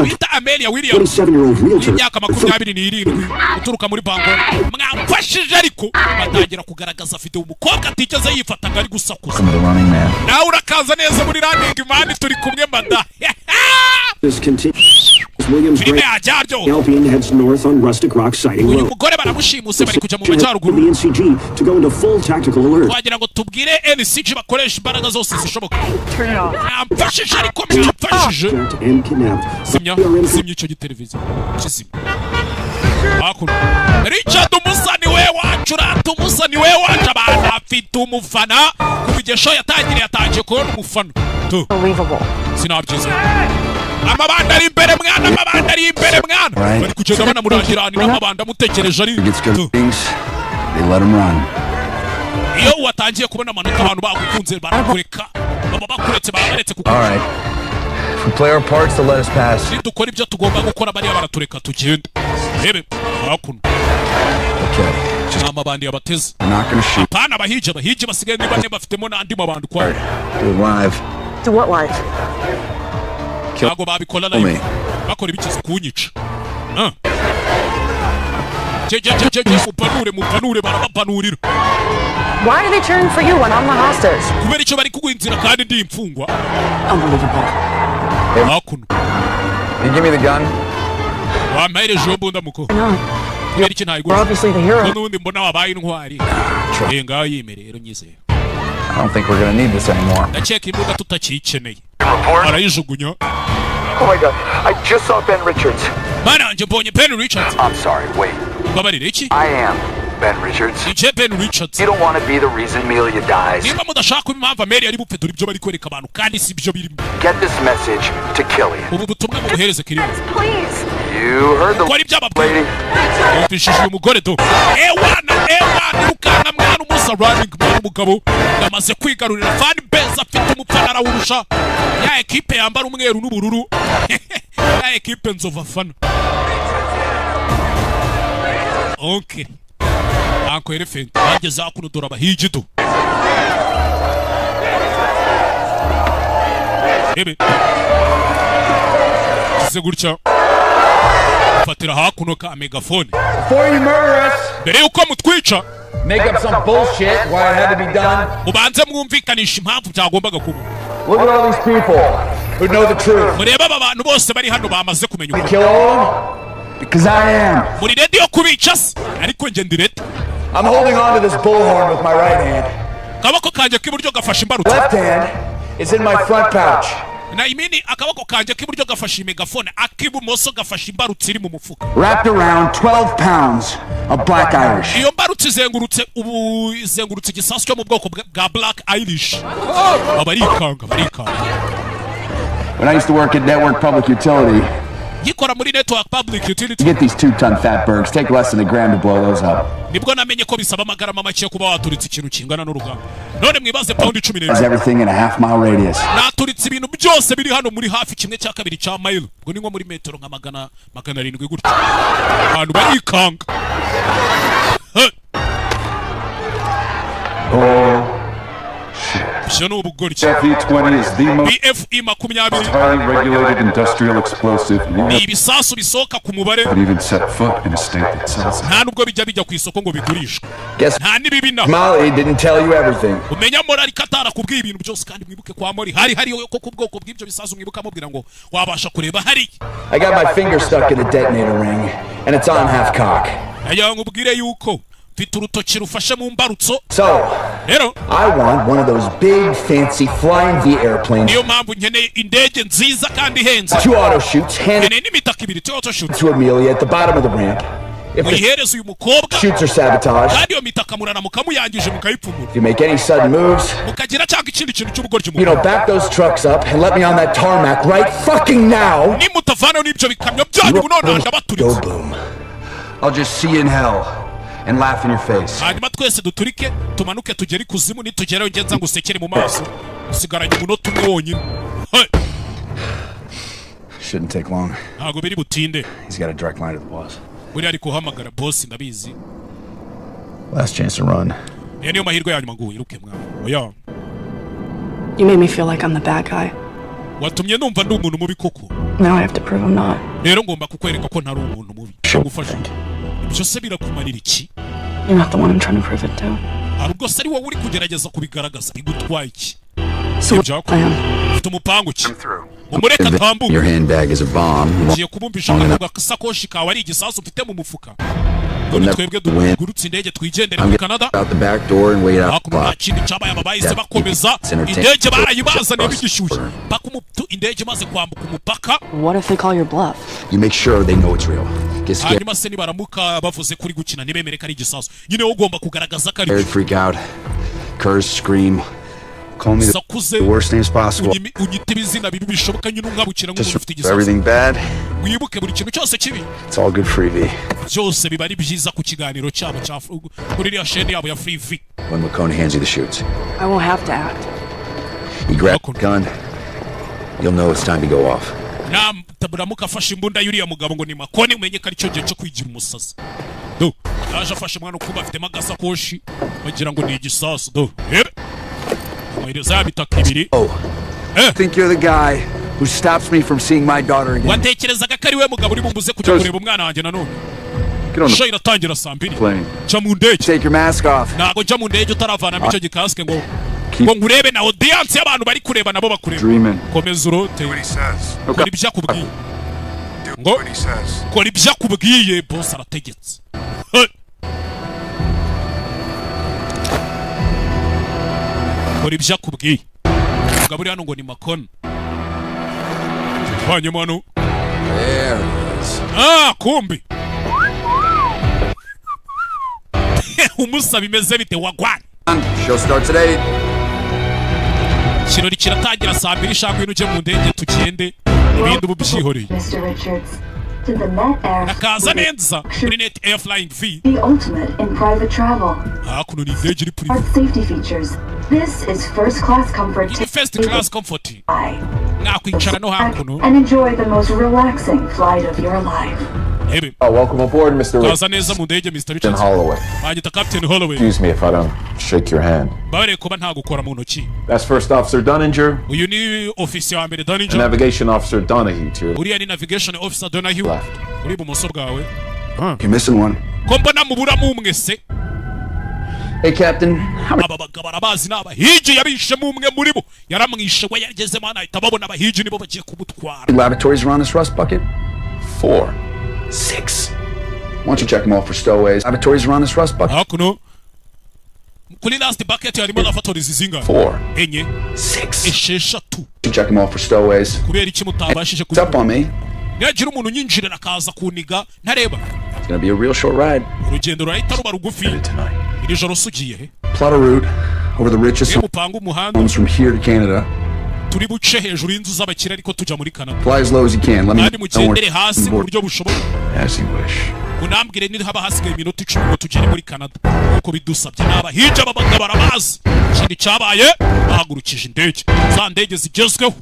bita Amelia Williams 27-year-old realtor. imyaka 27 uturuka muri Bangor. mwamfashije ariko batangira kugaragaza afite umukobwa atigeze yifataga ari gusakuza. nawe urakaza neza muri running man turi kumwe mada. This continues. Williams Albion heads north on Rustic Rock sighting road. umugore baramushimuse bari kujya mu majyaruguru. The NCG to go into full tactical alert. wagira ngo tubwire NCG bakoresha imbaraga zose zishoboka. Turn it off. mwamfashije ariko mwamfashije. And kidnapped. simya icyo giteleviziyo kizimya. hakuno Richard umusani we wacu rata umusani we wacu abantu afite umufana kubigesho yatangiye kubona umufana. Unbelievable. sinabyiza amabanda ari imbere mwana amabanda ari imbere mwana bari kugenda banamurangirana n'amabanda amutekereje ari. They let him run. iyo watangiye kubona amanota abantu bagukunze barakureka baba bakuretse babaretse kuko. All right. If we play our parts, they'll let us pass. dukora ibyo tugomba gukora bariya baratureka tugende. rebe hakuno Okay. amabandi yabateze. We're not gonna shoot. apana abahije basigaye ni bane bafitemo n'andi mabandi kwa. Do it live. Do what live? ntabwo babikora live bakora ibikiza kunyica. mupanure barabapanurira. Why are they cheering for you when I'm the hostage? kubera icyo bari kuguhinzira kandi ndi imfungwa. Unbelievable. hakuno You give me the gun. wampahereje mbunda muko. kubera iki ntayigura. We're obviously the hero. n'ubundi mbona wabaye intwari. ngaho yimere rero nyizeye. I don't think we're gonna need this anymore. ndakeka imbunda tutakiyikeneye. arayijugunya. Oh my God! I just saw Ben Richards. mana wanjye mbonye Ben Richards. I'm sorry. Wait. mbabarire iki. I am Ben Richards. Ije Ben Richards. You don't want to be the reason Amelia dies. niba mudashaka impamvu Amelia ari bupfe dore ibyo bari kwereka abantu kandi si byo birimo. Get this message to Killian. ubu butumwa mubuhereze Killian. Please. You heard the lady. Yumvishije umugore do. ewana ukana mwana umusa running man umugabo yamaze kwigarurira fan base afite umupfana arawurusha. ya ekipe yambara umweru n'ubururu. ya ekipe nzova fana. okay. Anko elephant bageze hakuno dore abahigido. ebe kize gutya fatira hakuno ka megafone. Before you murder us, mbere yuko mutwica make up some bullshit why it had to be done. mubanze mwumvikanisha impamvu byagombaga kuba. Look at all these people who know the truth. mureba aba bantu bose bari hano bamaze kumenya ukuri. Kill all of them? Because I am. muri ready yo kubica se ariko nge ndi ready. I'm holding on to this bullhorn with my right hand. kabako kanje k'iburyo gafashe imbarutso. Left hand is in my front pouch. na imini akabako kanje k'iburyo gafashe megafone ak'ibumoso gafashe imbarutso iri mu mufuka. Wrapped around 12 pounds of Black Irish. iyo mbarutso izengurutse igisasu cyo mu bwoko bwa Black Irish. barikanga. When I used to work at Network Public Utility, yikora muri Network Public Utility. You get these 2-ton fatbergs, take less than a gram to blow those up. nibwo namenye ko bisaba amagarama make kuba waturitse ikintu kingana n'urugamba. none mwibaze pound 10. That's everything in a half-mile radius. naturitse ibintu byose biri hano muri hafi kimwe cya kabiri cya mile. ubwo ni nko muri metero nka magana 700 gutyo. abantu barikanga. BF-20 is the most highly regulated industrial explosive. ni ibisasu bisohoka ku mubare. But even set foot in a state that sells it. nta nubwo bijya ku isoko ngo bigurishwe. nta nibibi na. Molly didn't tell you everything. umenya Mori katara kubwiye ibintu byose kandi mwibuke kwa Mori hari ko ku bwoko bw'ibyo bisasu mwibuka mubwira ngo wabasha kureba hari. I got my finger stuck in the detonator ring and it's on half cock. aya ngubwire yuko urutoki rufashe mu mbarutso. So, I want one of those big fancy flying V airplanes. niyo mpamvu nkeneye indege nziza kandi ihenze. 2 auto shoots handed n'imitaka ibiri 2 auto shoots to Amelia at the bottom of the ramp. muyihereze uyu mukobwa shoots or sabotage, kandi iyo mitaka murana mukamuyangije mukayipfumura, if you make any sudden moves, mukagira cyangwa ikindi kintu cy'ubugoryi you know, back those trucks up and let me on that tarmac right fucking now. nimutavanaho n'ibyo bikamyo byanyu nonaha ndabaturitse. boom. I'll just see you in hell and laugh in your face. hanyuma twese duturike tumanuke tugere ikuzimu, nitugerayo ngenza ngo usekere mu maso usigaranye umunota umwe wonyine. Shouldn't take long. ntabwo biri butinde. He's got a direct line to the boss. buriya ari kuhamagara boss ndabizi. Last chance to run. niyo mahirwe ya nyuma ngo wiruke mwana. oya You made me feel like I'm the bad guy. watumye numva ndi umuntu mubi koko. Now I have to prove I'm not. rero ngomba kukwereka ko ntari umuntu mubi. gufasha ibyo se birakumarira iki? You're not the one I'm trying to prove it to. hari ubwo se ari wowe uri kugerageza kubigaragaza bigutwaye iki? So what's the plan? ufite umupangu ki? umureka tambuka. Your handbag is a bomb. ngiye kubumvisha ko agasakoshi kawe ari igisasu ufite mu mufuka. twebwe dugurutse indege twigendere mu Canada. Out the back door and wait out. nta kindi cyabaye abahise bakomeza indege barayibazaniye bigishyushye paka indege imaze kwambuka umupaka. What if they call your bluff? You make sure they know it's real. hanyuma se nibaramuka bavuze kuri gukina ntibemere ko ari igisasu, nyine wowe ugomba kugaragaza ko ari freak out, curse, scream. Call me the worst names possible. unyite ibizina bibi bishoboka nyine unkabukira ngo ufite igisasu. Everything bad. wibuke buri kintu cyose kibi. It's all good free V. byose biba ari byiza ku kiganiro cyabo cya kuri iriya sheni yabo ya Free V. When McCone hands you the shoots, I won't have to act. You grab the gun, you'll know it's time to go off. Taburamuka afashe imbunda y'uriya mugabo ngo ni makoni umenye ko ari cyo gihe cyo kwigira umusazi. Do yaje afashe umwana ukuba afite magasakoshi bagira ngo ni igisasu. Do amayireza yabitaka ibiri. I think you're the guy who stops me from seeing my daughter again. watekerezaga ko ari we mugabo uri bumbuze kujya kureba umwana wanjye nanone. show iratangira saa 2. jya mu ndege. Take your mask off. ntabwo jya mu ndege utaravanamo icyo gikaske ngo ngurebe na audience y'abantu bari kureba nabo bakureba. komeza urote. kora ibyo akubwiye. ngo kora ibyo akubwiye boss arategetse. kora ibyo akubwiye. mugabo uri hano ngo ni makoni. vanyemo hano. kumbi umusaba imeze bite wagwana. Show starts at 8. kirori kiratangira saa 2 shaka uje mu ndege tugende ibindi ubu byihoreye. nakaza neza muri Net Air Flying V. The ultimate in private travel. hakuno ni indege iri private. Safety features. This is first class comfort. First class comfort. nakwicara no hakuno. And enjoy the most relaxing flight of your life. Welcome aboard, Mr. Kaza neza mu ndege Mr. Richard Holloway. Banyita Captain Holloway. Excuse me if I don't shake your hand. Bare kuba nta gukora mu ntoki. That's First Officer Dunninger. Uyu ni officer wa mbere Dunninger. Navigation Officer Donahue too. Uriya ni Navigation Officer Donahue. Uri bumoso bwawe. You're missing one. Ko mbona mubura mu mwese. Hey Captain. Aba bagabo arabazi n'abahigi yabishe mu mwe muri bo. Yaramwishe we yageze mana ahita babona abahigi nibo bagiye kumutwara. Laboratories around this rust bucket? 4. 6. Why don't you check them all for stowaways? Laboratories around this rust bucket? Hakuno. Kuri last bucket harimo laboratories zinga. 4. Enye. 6. Esheshatu. You check them all for stowaways. Kubera iki mutabashije What's up on me? Yagira umuntu nyinjira nakaza kuniga ntareba. It's gonna be a real short ride. Urugendo rurahita ruba rugufi. Iri joro sugiye he? Plot a route over the richest homes from here to Canada. Turi buce hejuru y'inzu z'abakire ariko tujya muri Canada. Fly as low as you can. Let me mugendere hasi mu buryo bushoboka. As you wish. Unambwire ni haba hasigaye iminota 10 ngo tugere muri Canada. Uko bidusabye n'abahije babagabo barabazi. Kindi cyabaye bahagurukije indege. Za ndege zigezweho.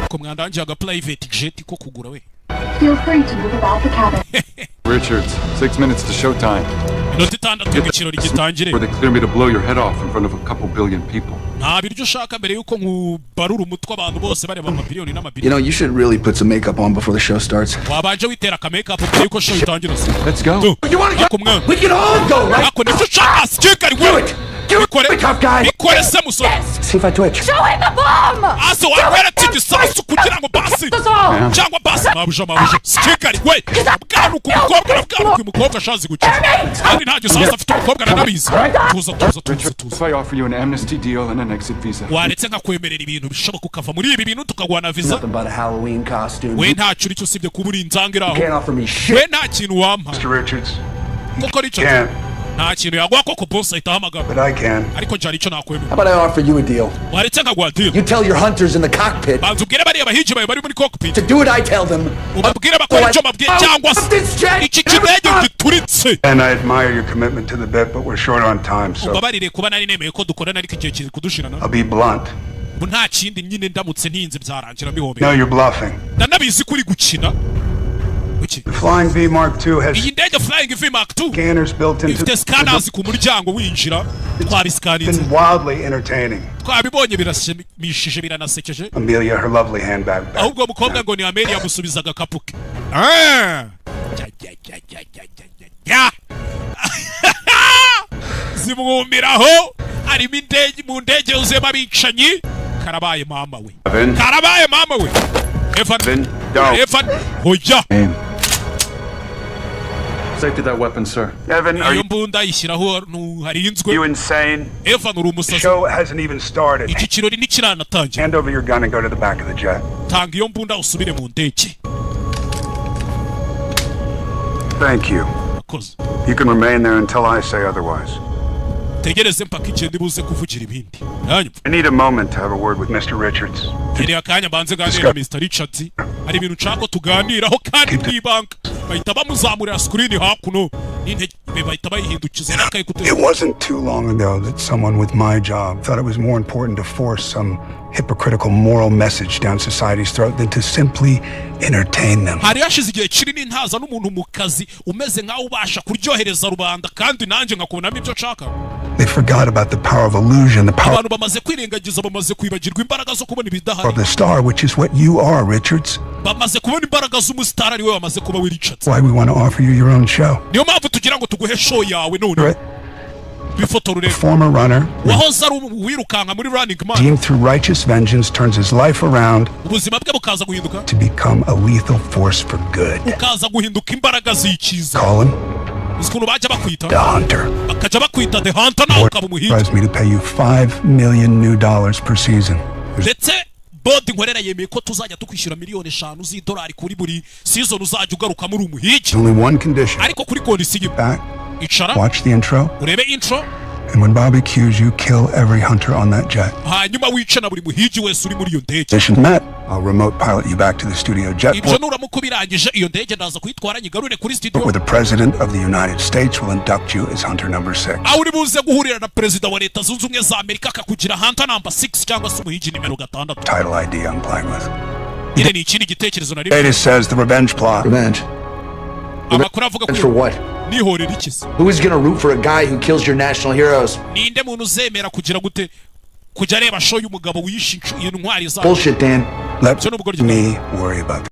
Ko mwandanje aga private jet ko kugura we. Feel free to move about the cabin. Richards, 6 minutes to showtime. Inoti 6 y'ikirori gitangire. Or they clear me to blow your head off in front of a couple billion people. Nta biryo ushaka mbere yuko nkubarura umutwe abantu bose bareba amabiliyoni n'amabiliyoni. You know, you should really put some makeup on before the show starts. Wabanje witera ka makeup mbere yuko show itangira. Let's go. You want to go? We can all go, right? Ako ni shaka skikari we. Do it, tough guy. Ikore se musore. See if I twitch. Show him the bomb! Aso wabera igisasu kugira ngo basi cyangwa basi mabuja stikari we bwana ku mukobwa bwana ku mukobwa ashazi gukira kandi nta gisasu afite umukobwa nanabizi tuza I offer you an amnesty deal and an exit visa. waretse nkakwemerera ibintu bishoboka ukava muri ibi bintu tukagwana visa we nta cyo icyo usibye kuba uri inzangiraho we nta kintu wampa kuko Richard nta kintu yaguha koko boss ahita ahamagara ariko njari icyo nakwemera. How about I offer you a deal? waretse nkagwa deal. You tell your hunters in the cockpit banza ubwire bariya bahigi bawe bari muri cockpit to do what I tell them. ubabwire bakora icyo mabwiye cyangwa iki kidege gituritse. And I admire your commitment to the bit, but we're short on time, so ubabarire kuba nari nemeye ko dukorana ariko igihe kiri kudushirana. I'll be blunt. nta kindi nyine ndamutse ntinze byarangira bihombe. No, you're bluffing. ndanabizi kuri gukina. The Flying V Mark II has Flying V Mark II scanners built into the scanners ku muryango winjira twabiskanitse. Been wildly entertaining. twabibonye birashimishije biranasekeje. Amelia her lovely handbag. ahubwo mukobwa ngo ni Amelia musubizaga kapuke. zimwumiraho arimo indege mu ndege uzema abicanyi. karabaye mama we karabaye mama we Evan hoya Safety that weapon, sir. Evan, are you insane? Evan, the show hasn't even started. Hand over your gun and go to the back of the jet. Thank you. You can remain there until I say otherwise. I need a moment to have a word with Mr. Richards. It wasn't too long ago that someone with my job thought it was more important to force some hypocritical moral message down society's throat than to simply entertain them. They forgot about the power of illusion, the power of the star, which is what you are, Richards. Why we want to offer you your own show. Former runner, deemed through righteous vengeance, turns his life around to become a lethal force for good. Call him the Hunter. Advised me to pay you $5 million new per season. bodi nkorera yemeye ko tuzajya tukwishyura miliyoni 5 z'idolari kuri buri season uzajya ugaruka muri umuhigi. Only one condition. ariko kuri kondisiyo icara watch the intro. urebe intro. And when Bobby cues you, kill every hunter on that jet. hanyuma wicana buri muhigi wese uri muri iyo ndege. Mission met. I'll remote pilot you back to the studio jet. ibyo nuramuko birangije iyo ndege ndaza kuyitwara nyigarure kuri studio. Where the president of the United States will induct you as hunter number 6. aho uri buze guhurira na perezida wa leta zunze ubumwe za Amerika akakugira hunter number 6 cyangwa se umuhigi nimero 6. Title ID I'm playing with. Ile ni ikindi gitekerezo na rimwe. It says the revenge plot. Revenge. amakuru avuga ko for what? nihorera ikisi. Who is going to root for a guy who kills your national heroes? ninde muntu uzemera kugira gute kujya areba show y'umugabo wishinja intwari za. Bullshit, Dan. Let me worry about